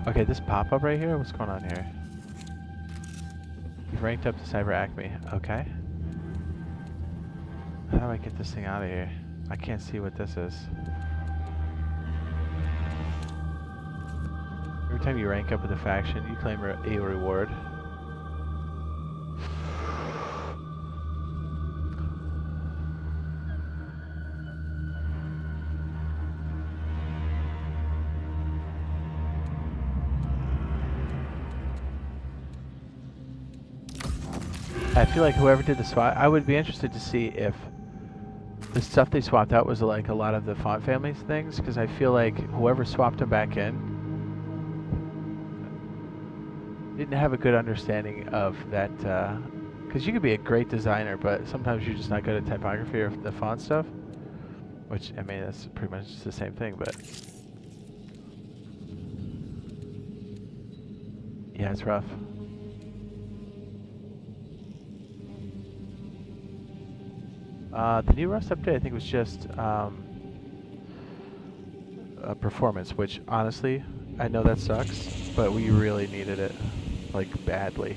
Okay, this pop-up right here, what's going on here? You've ranked up to Cyber Acme, okay. How do I get this thing out of here? I can't see what this is. Every time you rank up with a faction, you claim a reward. I feel like whoever did the swap, I would be interested to see if the stuff they swapped out was like a lot of the font family things, because I feel like whoever swapped them back in didn't have a good understanding of that, because you could be a great designer, but sometimes you're just not good at typography or the font stuff, which, I mean, that's pretty much just the same thing, but yeah, it's rough. The new Rust update, I think, was just performance, which honestly, I know that sucks, but we really needed it, like, badly.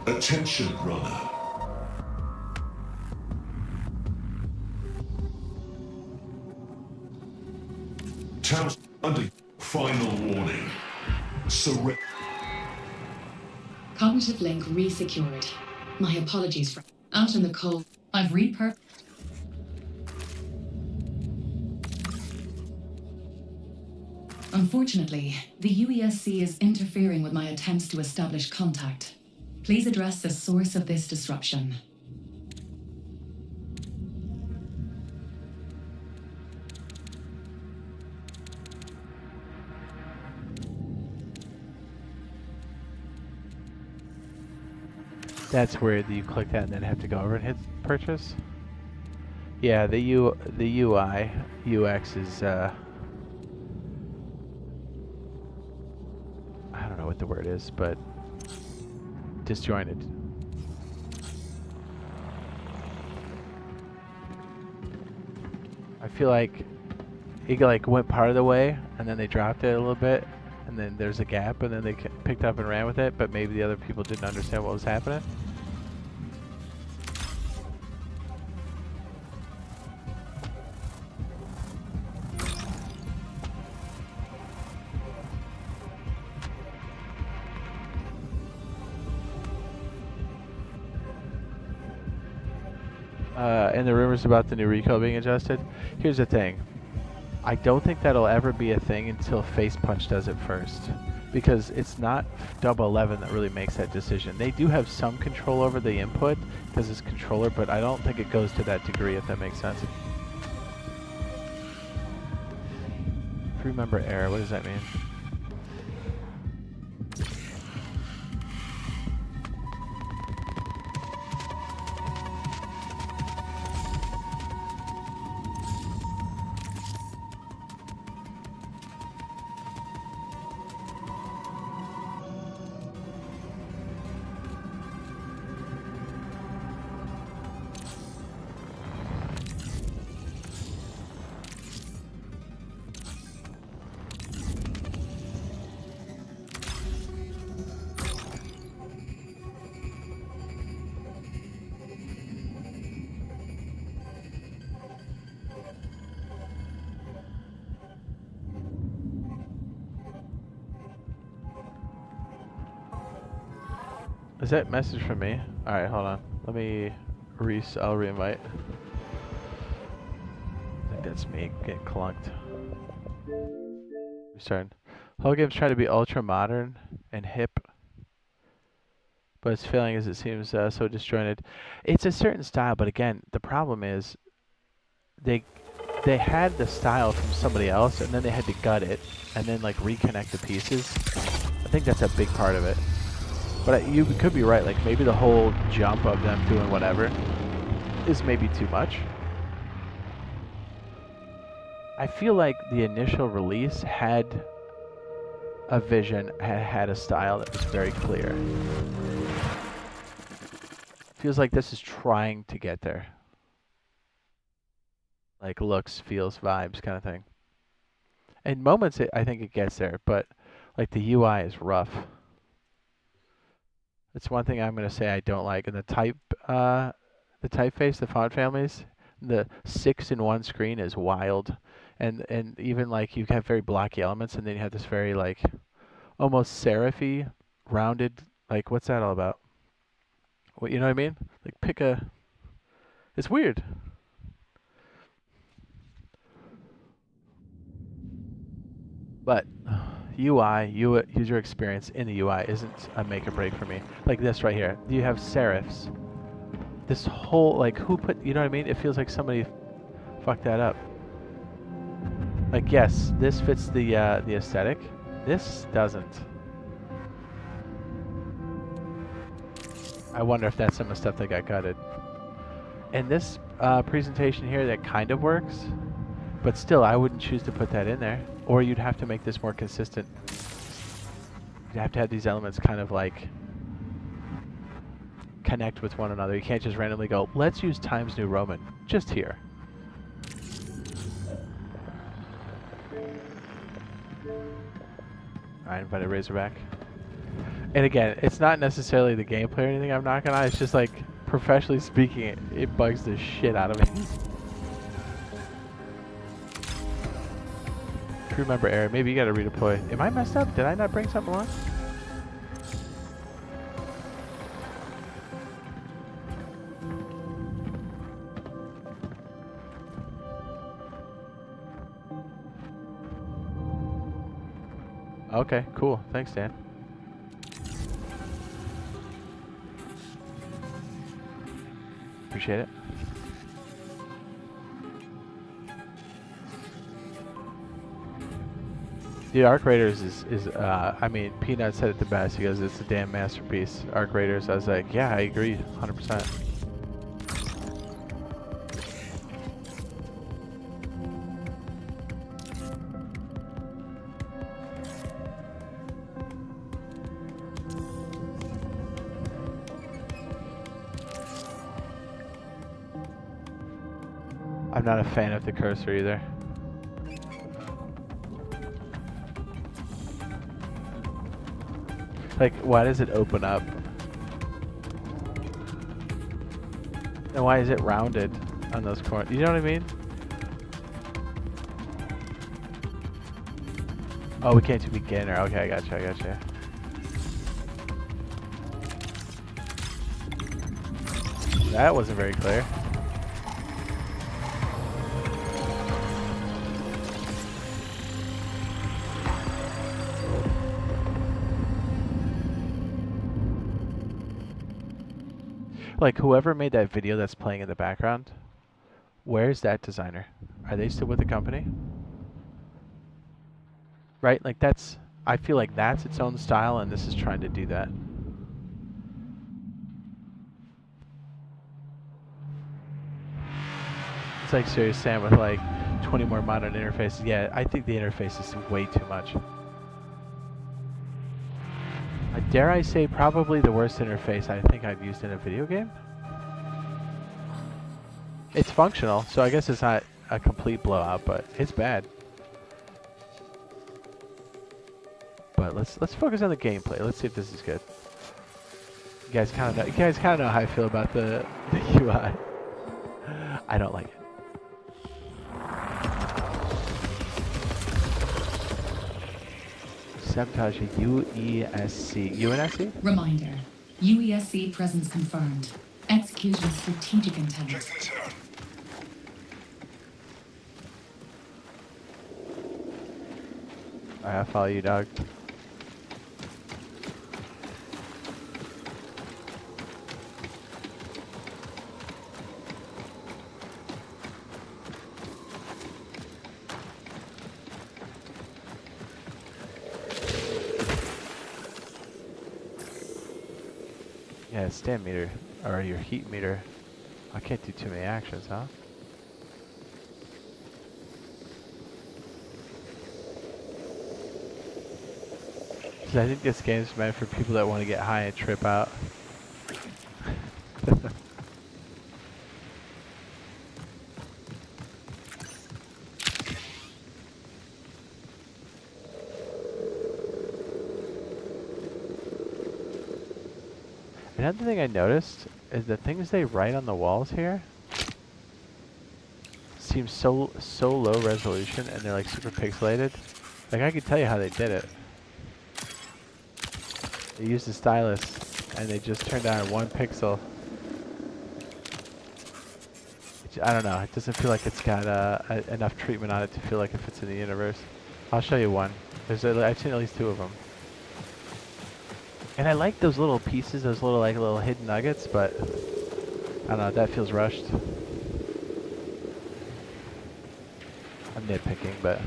Attention, runner. Town under final warning. Surrender. Cognitive link re-secured. My apologies for out in the cold. I've repurposed. Unfortunately, the UESC is interfering with my attempts to establish contact. Please address the source of this disruption. That's weird that you click that and then have to go over and hit purchase. Yeah, the UI UX is I don't know what the word is, but disjointed. I feel like it like went part of the way and then they dropped it a little bit and then there's a gap and then they picked up and ran with it, but maybe the other people didn't understand what was happening. And the rumors about the new recoil being adjusted. Here's the thing. I don't think that'll ever be a thing until Face Punch does it first. Because it's not 11 that really makes that decision. They do have some control over the input because it's controller, but I don't think it goes to that degree, if that makes sense. Remember error, what does that mean? Is that message from me? Alright, hold on. Let me I'll re-invite. I think that's me getting clunked. Restarting. Whole game's trying to be ultra modern and hip, but it's failing as it seems so disjointed. It's a certain style, but again, the problem is they had the style from somebody else and then they had to gut it and then like reconnect the pieces. I think that's a big part of it. But you could be right, like maybe the whole jump of them doing whatever is maybe too much. I feel like the initial release had a vision, had a style that was very clear. Feels like this is trying to get there. Like looks, feels, vibes kind of thing. In moments I think it gets there, but like the UI is rough. It's one thing I'm going to say I don't like. And the typeface, the font families, the 6-in-1 screen is wild. And even like you have very blocky elements and then you have this very like almost serif-y, rounded, like what's that all about? What, you know what I mean? Like it's weird. But user experience in the UI isn't a make or break for me. Like this right here. You have serifs. This whole, like, who put, you know what I mean? It feels like somebody fucked that up. Like, yes, this fits the aesthetic. This doesn't. I wonder if that's some of the stuff that got gutted. And this presentation here, that kind of works. But still, I wouldn't choose to put that in there. Or you'd have to make this more consistent. You'd have to have these elements kind of like connect with one another. You can't just randomly go, let's use Times New Roman just here. I invited Razorback. And again, it's not necessarily the gameplay or anything I'm not gonna lie, it's just like, professionally speaking, it bugs the shit out of me. Crew member error, maybe you gotta redeploy. Am I messed up? Did I not bring something along? Okay, cool. Thanks, Dan. Appreciate it. The Arc Raiders is I mean, Peanut said it the best. He goes, it's a damn masterpiece. Arc Raiders. I was like, yeah, I agree, 100%. I'm not a fan of the cursor either. Like, why does it open up? And why is it rounded on those corners? You know what I mean? Oh, we can't do beginner. Okay, I gotcha, I gotcha. That wasn't very clear. Like, whoever made that video that's playing in the background, where's that designer? Are they still with the company? Right? Like, that's... I feel like that's its own style, and this is trying to do that. It's like Serious Sam with, like, 20 more modern interfaces. Yeah, I think the interface is way too much. Dare I say, probably the worst interface I think I've used in a video game. It's functional, so I guess it's not a complete blowout, but it's bad. But let's focus on the gameplay. Let's see if this is good. You guys kind of know how I feel about the UI. I don't like it. Sabotage UESC. UNSC? Reminder. UESC presence confirmed. Execution strategic intent. Check this out. Alright, I'll follow you, dog. Yeah, stand meter, or your heat meter. I can't do too many actions, huh? I think this game's meant for people that want to get high and trip out. Another thing I noticed is the things they write on the walls here seem so low resolution, and they're like super pixelated. Like, I could tell you how they did it. They used a stylus, and they just turned on 1 pixel. I don't know. It doesn't feel like it's got enough treatment on it to feel like it fits in the universe. I'll show you one. I've seen at least 2 of them. And I like those little pieces, those little hidden nuggets, but I don't know, that feels rushed. I'm nitpicking, but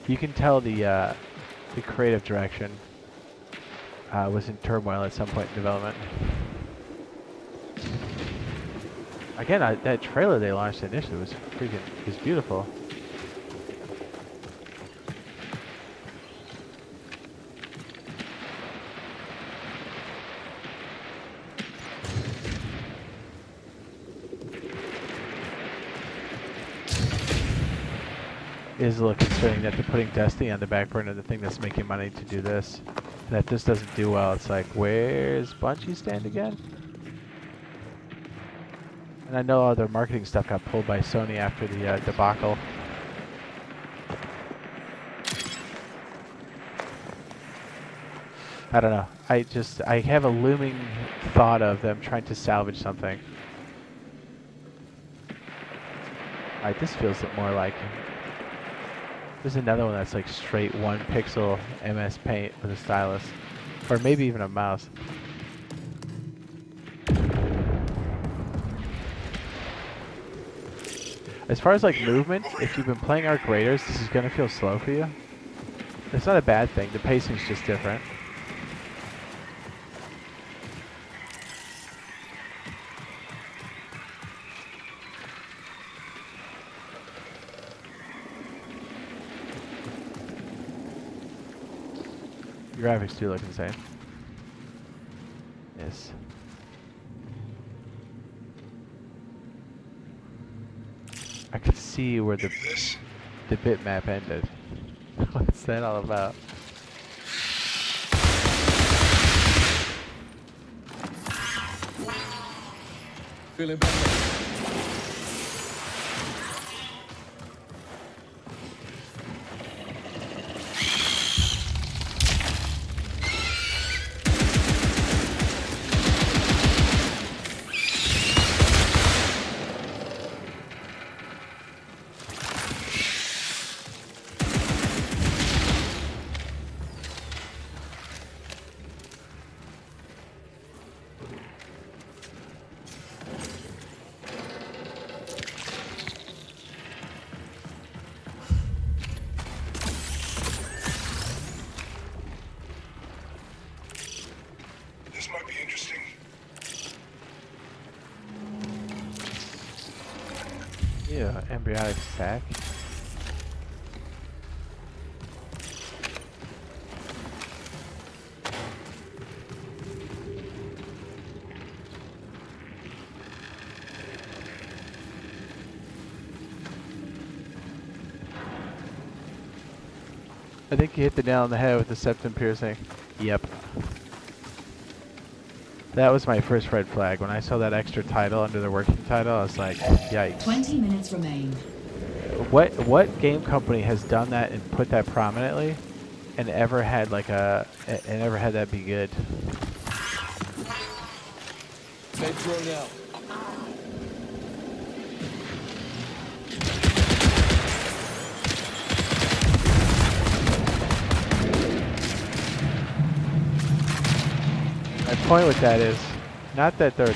you can tell the creative direction was in turmoil at some point in development. Again, that trailer they launched initially was beautiful. is a little concerning that they're putting Destiny on the back burner, the thing that's making money to do this. And if this doesn't do well, it's like, where's Bungie stand again? And I know all their marketing stuff got pulled by Sony after the debacle. I don't know. I have a looming thought of them trying to salvage something. Alright, this feels more like... There's another one that's like straight 1 pixel MS Paint with a stylus. Or maybe even a mouse. As far as like movement, if you've been playing Arc Raiders, this is going to feel slow for you. It's not a bad thing. The pacing's just different. Your graphics do look insane. Yes. I could see where the bitmap ended. What's that all about? Feeling better. This might be interesting. Yeah, embryonic sac. I think you hit the nail on the head with the septum piercing. Yep. That was my first red flag. When I saw that extra title under the working title, I was like, yikes. 20 minutes remain. What game company has done that and put that prominently and ever had like and ever had that be good? Med drone out. My point with that is not that they're...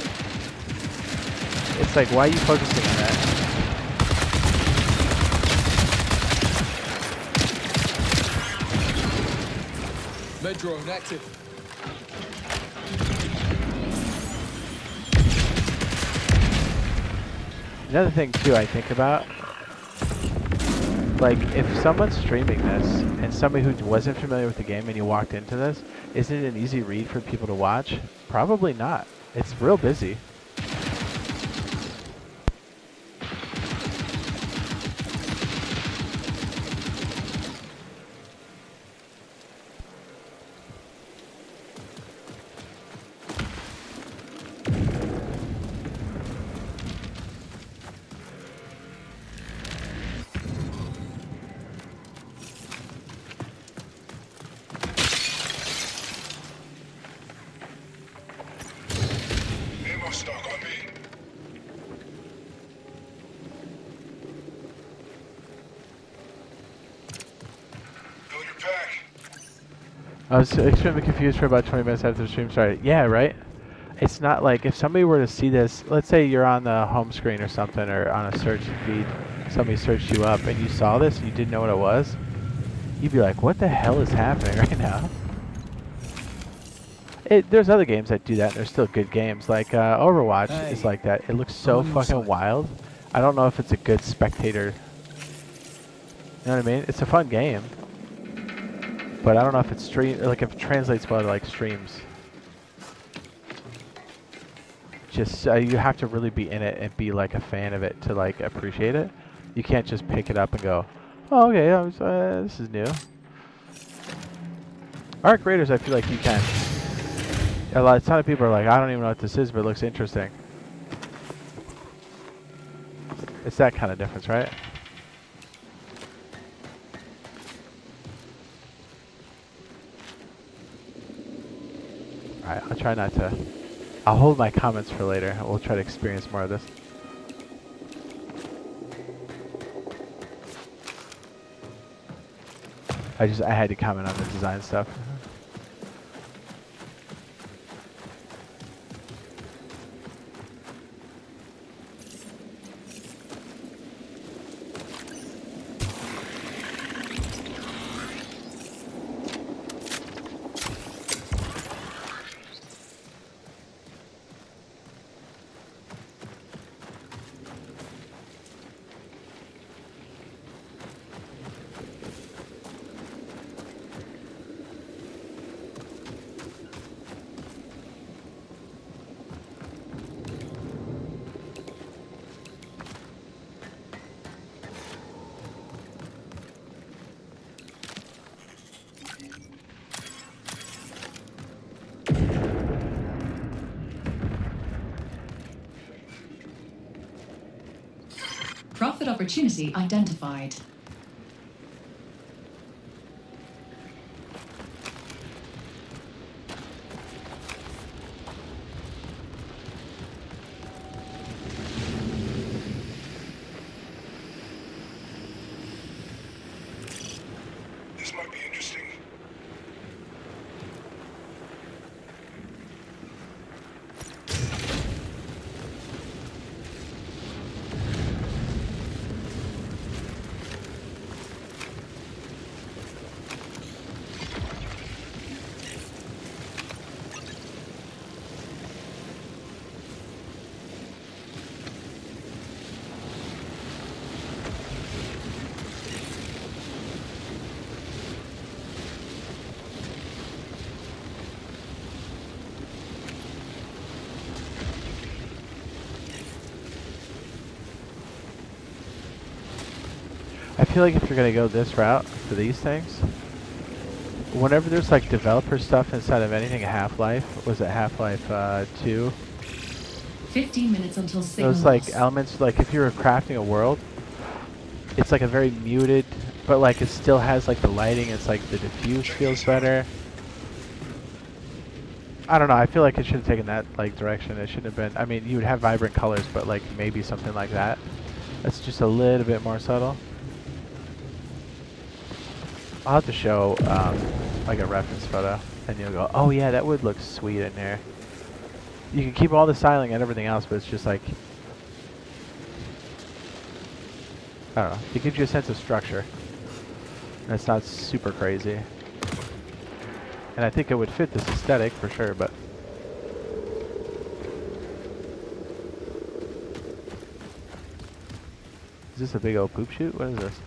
It's like, why are you focusing on that? Med drone active. Another thing too I think about, like if someone's streaming this and somebody who wasn't familiar with the game and you walked into this, is it an easy read for people to watch? Probably not. It's real busy. Ammo stock on me. Fill your pack. I was extremely confused for about 20 minutes after the stream started. Yeah, right? It's not like if somebody were to see this, let's say you're on the home screen or something or on a search feed, somebody searched you up and you saw this and you didn't know what it was, you'd be like, what the hell is happening right now? There's other games that do that and they're still good games. Like Overwatch is like that. It looks so fucking wild. I don't know if it's a good spectator. You know what I mean? It's a fun game. But I don't know if it's like if it translates well to like streams. Just you have to really be in it and be like a fan of it to like appreciate it. You can't just pick it up and go, Oh, okay. This is new. Arc Raiders, I feel like you can. A ton of people are like, I don't even know what this is, but it looks interesting. It's that kind of difference, right? Alright, I'll try not to... I'll hold my comments for later. We'll try to experience more of this. I had to comment on the design stuff. Profit opportunity identified. This might be interesting. I feel like if you're going to go this route for these things, whenever there's like developer stuff inside of anything Half-Life, was it Half-Life 2? 15 minutes until signal Those like loss. elements, like if you were crafting a world, it's like a very muted, but like it still has like the lighting, it's like the diffuse feels better. I don't know, I feel like it should have taken that like direction. It shouldn't have been, I mean, you would have vibrant colors, but like maybe something like that. That's just a little bit more subtle. I'll have to show like a reference photo, and you'll go, oh yeah, that would look sweet in there. You can keep all the styling and everything else, but it's just like, I don't know, it gives you a sense of structure. And it's not super crazy. And I think it would fit this aesthetic for sure, but... Is this a big old poop chute? What is this?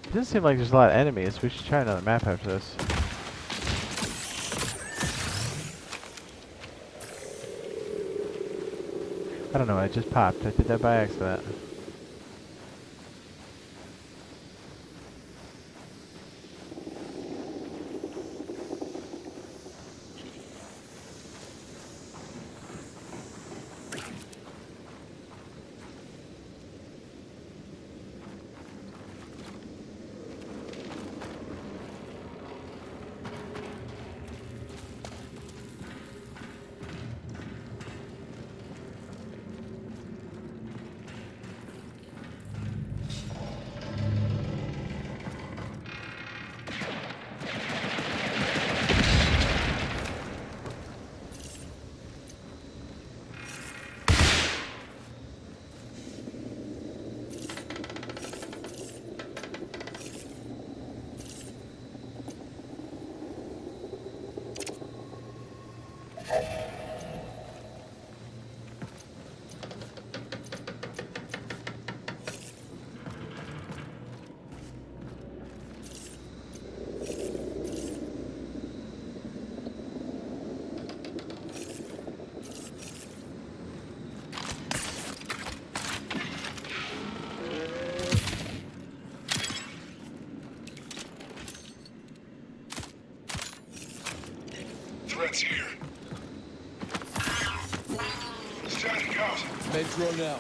It doesn't seem like there's a lot of enemies. We should try another map after this. I don't know, I just popped. I did that by accident. Threats here. Static out. Medro now.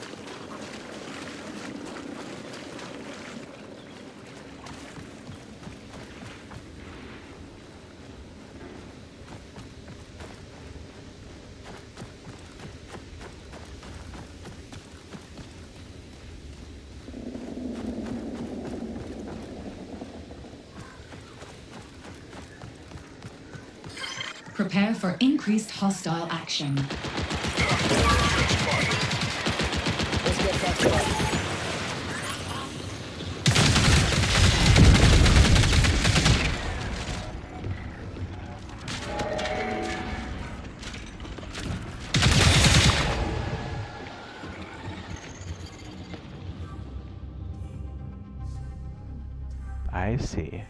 Prepare for increased hostile action. Let's get back to it. I see.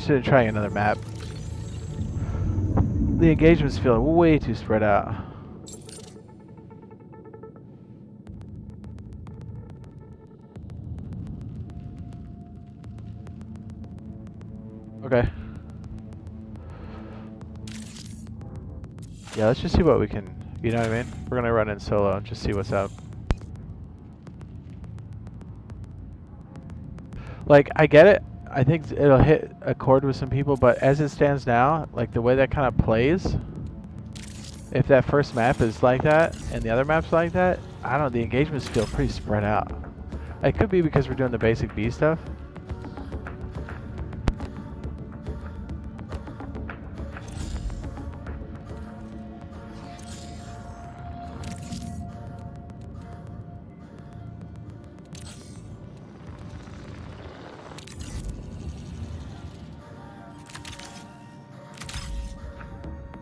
Should try another map. The engagements feel way too spread out. Okay. Yeah, let's just see what we can, you know what I mean? We're gonna run in solo and just see what's up. Like, I get it. I think it'll hit a chord with some people, but as it stands now, like the way that kind of plays, if that first map is like that and the other map's like that, I don't know, the engagements feel pretty spread out. It could be because we're doing the basic B stuff.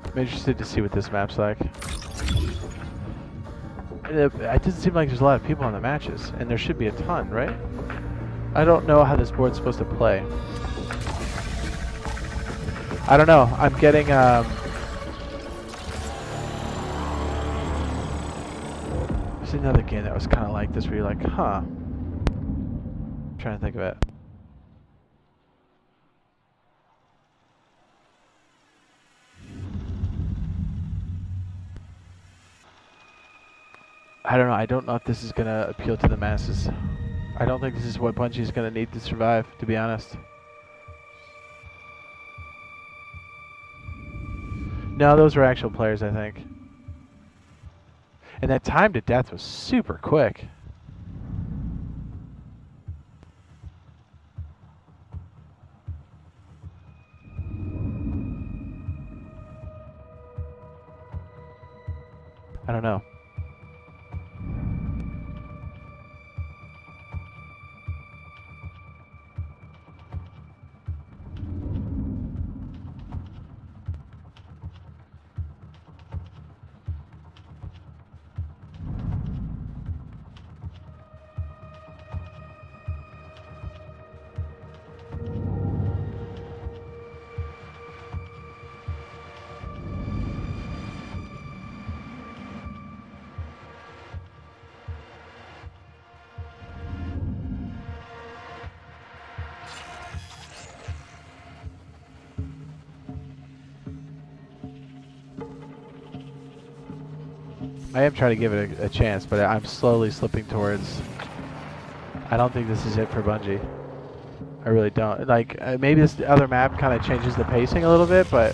I'm interested to see what this map's like. It doesn't seem like there's a lot of people on the matches, and there should be a ton, right? I don't know how this board's supposed to play. I don't know. I'm getting there's another game that was kind of like this where you're like, huh. I'm trying to think of it. I don't know. I don't know if this is going to appeal to the masses. I don't think this is what Bungie's going to need to survive, to be honest. No, those were actual players, I think. And that time to death was super quick. I don't know. I am trying to give it a chance, but I'm slowly slipping towards... I don't think this is it for Bungie. I really don't. Like, maybe this other map kind of changes the pacing a little bit, but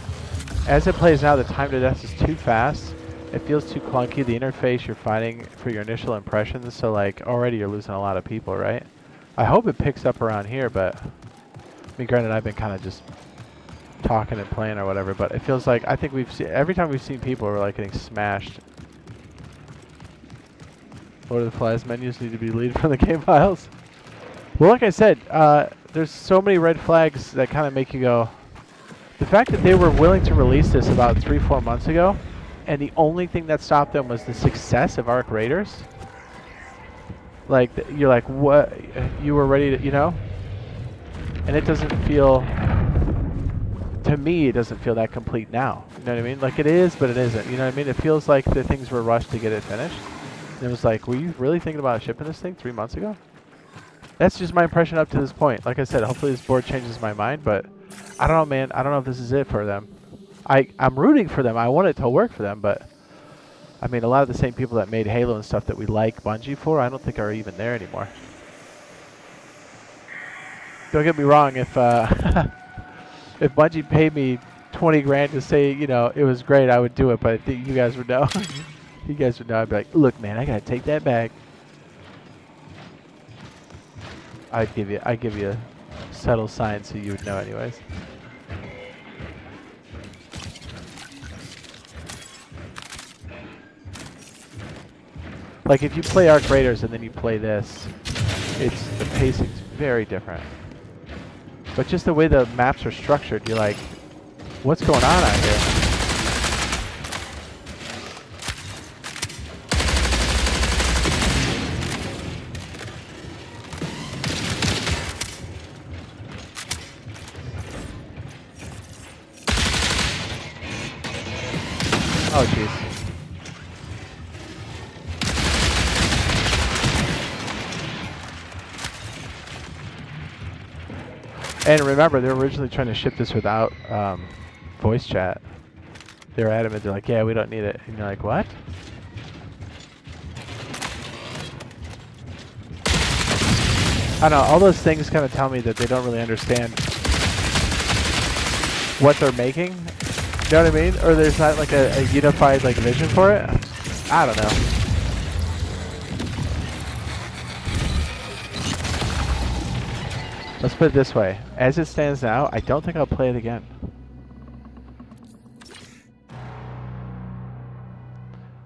as it plays out, the time to death is too fast. It feels too clunky. The interface you're fighting for your initial impressions, so like already you're losing a lot of people, right? I hope it picks up around here, but I mean, granted, I've been kind of just talking and playing or whatever, but it feels like I think we've seen every time we've seen people we're like getting smashed. Lord of the Flies menus need to be deleted from the game files. Well, like I said, there's so many red flags that kind of make you go. The fact that they were willing to release this about 3-4 months ago, and the only thing that stopped them was the success of Arc Raiders. Like you're like, what? You were ready to, you know? And it doesn't feel. To me, it doesn't feel that complete now. You know what I mean? Like it is, but it isn't. You know what I mean? It feels like the things were rushed to get it finished. And it was like, were you really thinking about shipping this thing 3 months ago? That's just my impression up to this point. Like I said, hopefully this board changes my mind, but I don't know, man. I don't know if this is it for them. I'm rooting for them. I want it to work for them, but I mean, a lot of the same people that made Halo and stuff that we like Bungie for, I don't think are even there anymore. Don't get me wrong, if if Bungie paid me 20 grand to say, you know, it was great, I would do it, but I think you guys would know. You guys would know. I'd be like, look, man, I gotta take that back. I'd give you a subtle sign so you would know anyways. Like if you play Arc Raiders and then you play this, the pacing's very different. But just the way the maps are structured, you're like, what's going on out here? Oh, jeez. And remember, they were originally trying to ship this without voice chat. They were adamant. They're like, yeah, we don't need it. And you're like, what? I don't know. All those things kind of tell me that they don't really understand what they're making. You know what I mean? Or there's not like a unified like vision for it. I don't know. Let's put it this way. As it stands now, I don't think I'll play it again.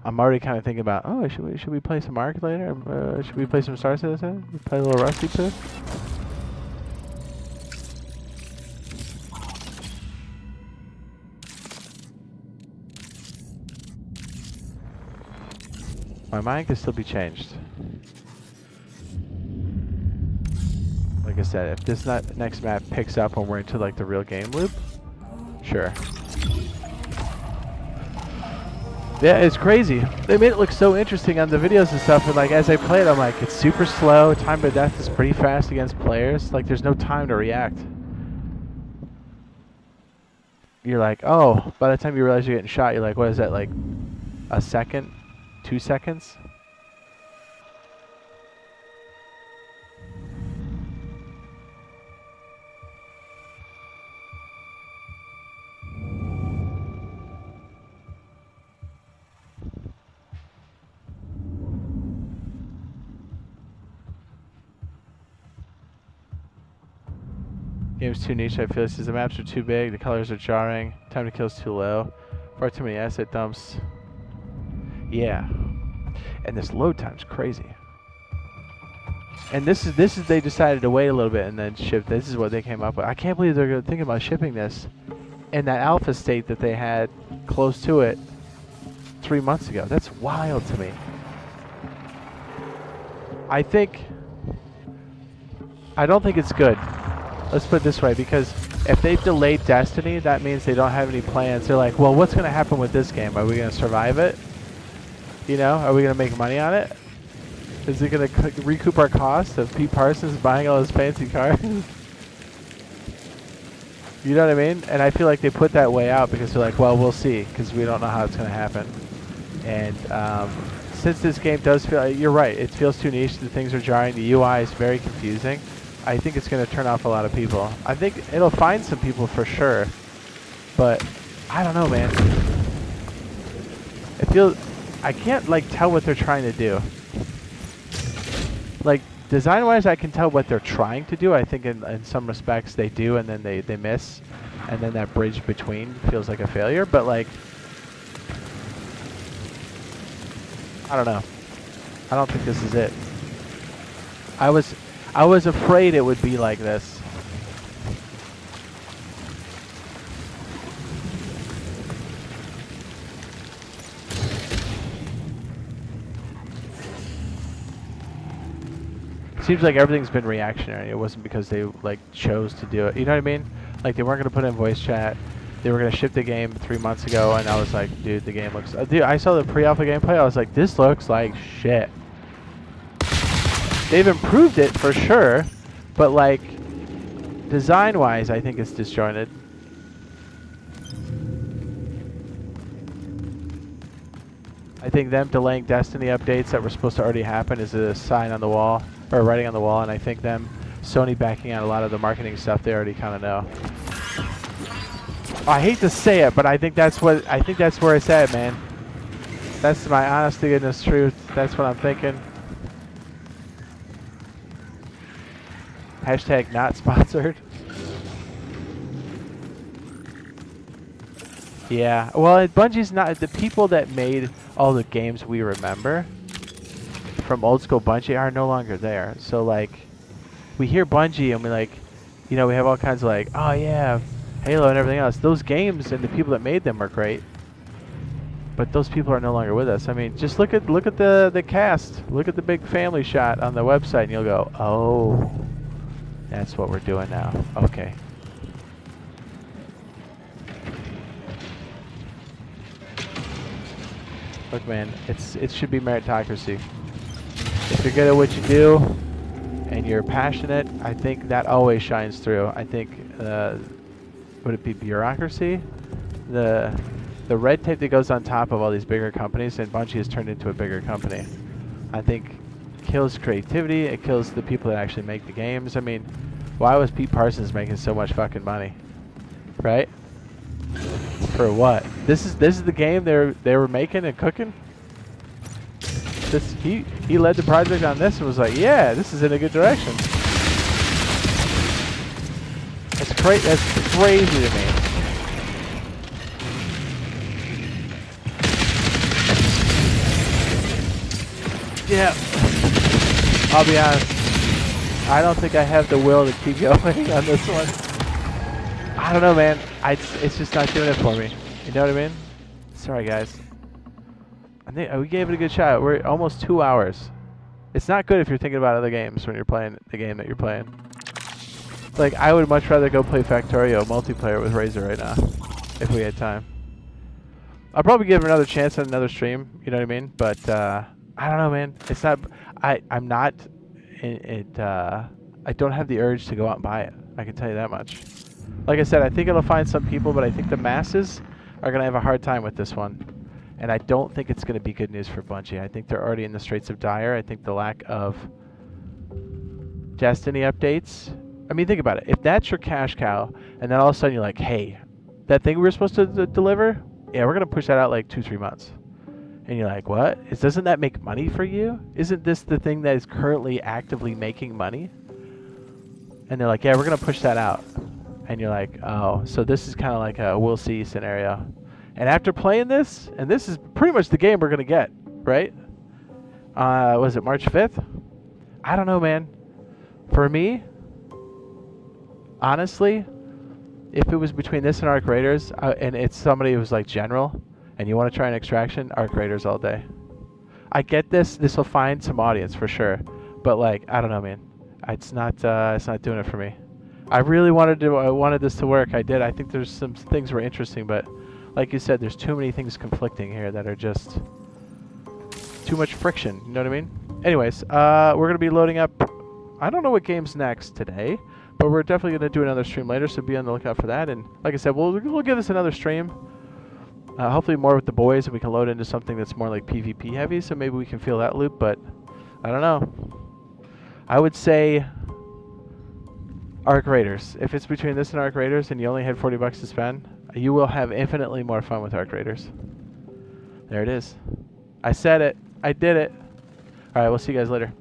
I'm already kind of thinking about, oh, should we play some Ark later? Should we play some Star Citizen? Play a little Rusty too? My mind can still be changed. Like I said, if this next map picks up when we're into like the real game loop, sure. Yeah, it's crazy. They made it look so interesting on the videos and stuff, and like as I play it, I'm like, it's super slow. Time to death is pretty fast against players. Like there's no time to react. You're like, oh, by the time you realize you're getting shot, you're like, what is that, like a second? 2 seconds? Game's too niche, I feel. This is the maps are too big, the colors are jarring, time to kill is too low, far too many asset dumps. Yeah. And this load time's crazy. And this is they decided to wait a little bit and then ship. This is what they came up with. I can't believe they're thinking about shipping this in that alpha state that they had close to it 3 months ago. That's wild to me. I don't think it's good. Let's put it this way, because if they've delayed Destiny, that means they don't have any plans. They're like, well, what's going to happen with this game? Are we going to survive it? You know, are we going to make money on it? Is it going to recoup our cost of Pete Parsons buying all his fancy cars? You know what I mean? And I feel like they put that way out because they're like, well, we'll see, because we don't know how it's going to happen. And since this game does feel, you're right, it feels too niche, the things are jarring, the UI is very confusing. I think it's going to turn off a lot of people. I think it'll find some people for sure, but I don't know, man. It feels, I can't like tell what they're trying to do. Like design-wise, I can tell what they're trying to do. I think in some respects they do, and then they miss. and then that bridge between feels like a failure. But like, I don't know. I don't think this is it. I was afraid it would be like this. Seems like everything's been reactionary. It wasn't because they like chose to do it. You know what I mean? Like they weren't gonna put in voice chat. They were gonna ship the game 3 months ago, and I was like, dude, the game looks. Dude, I saw the pre-alpha gameplay. I was like, this looks like shit. They've improved it for sure, but like design-wise, I think it's disjointed. I think them delaying Destiny updates that were supposed to already happen is a sign on the wall, or writing on the wall, and I think them Sony backing out a lot of the marketing stuff they already kind of know. I hate to say it, but I think that's where it's at, man. That's my honest to goodness truth. That's what I'm thinking. Hashtag not sponsored. Yeah, well, Bungie's not, the people that made all the games we remember from old school Bungie are no longer there. So like, we hear Bungie and we like, you know, we have all kinds of like, oh yeah, Halo and everything else. Those games and the people that made them are great, but those people are no longer with us. I mean, just look at the cast. Look at the big family shot on the website, and you'll go, oh, that's what we're doing now. Okay. Look, man, it should be meritocracy. If you're good at what you do and you're passionate, I think that always shines through. I think, would it be bureaucracy? The red tape that goes on top of all these bigger companies, and Bungie has turned into a bigger company, I think kills creativity. It kills the people that actually make the games. I mean, why was Pete Parsons making so much fucking money? Right? For what? This is the game they were making and cooking. He led the project on this and was like, yeah, this is in a good direction. That's crazy to me. Yeah. I'll be honest. I don't think I have the will to keep going on this one. I don't know, man. It's just not doing it for me. You know what I mean? Sorry, guys. I think we gave it a good shot. We're almost 2 hours. It's not good if you're thinking about other games when you're playing the game that you're playing. Like, I would much rather go play Factorio multiplayer with Razor right now, if we had time. I'll probably give it another chance on another stream. You know what I mean? But I don't know, man. It's not. I'm not. I don't have the urge to go out and buy it. I can tell you that much. Like I said, I think it'll find some people, but I think the masses are going to have a hard time with this one. And I don't think it's going to be good news for Bungie. I think they're already in the straits of dire. I think the lack of Destiny updates. I mean, think about it. If that's your cash cow, and then all of a sudden you're like, hey, that thing we were supposed to deliver, yeah, we're going to push that out like 2-3 months. And you're like, what? Doesn't that make money for you? Isn't this the thing that is currently actively making money? And they're like, yeah, we're going to push that out. And you're like, oh, so this is kind of like a we'll see scenario. And after playing this, and this is pretty much the game we're going to get, right? Was it March 5th? I don't know, man. For me, honestly, if it was between this and Arc Raiders, and it's somebody who's like general, and you want to try an extraction, Arc Raiders all day. I get this. This will find some audience for sure. But like, I don't know, man. It's not doing it for me. I really wanted this to work. I did. I think there's some things were interesting, but like you said, there's too many things conflicting here that are just too much friction. You know what I mean? Anyways, we're going to be loading up. I don't know what game's next today, but we're definitely going to do another stream later, so be on the lookout for that. And like I said, we'll give this another stream. Hopefully more with the boys, and we can load into something that's more like PvP heavy, so maybe we can feel that loop, but I don't know. I would say Arc Raiders. If it's between this and Arc Raiders and you only had $40 to spend, you will have infinitely more fun with Arc Raiders. There it is. I said it. I did it. All right, we'll see you guys later.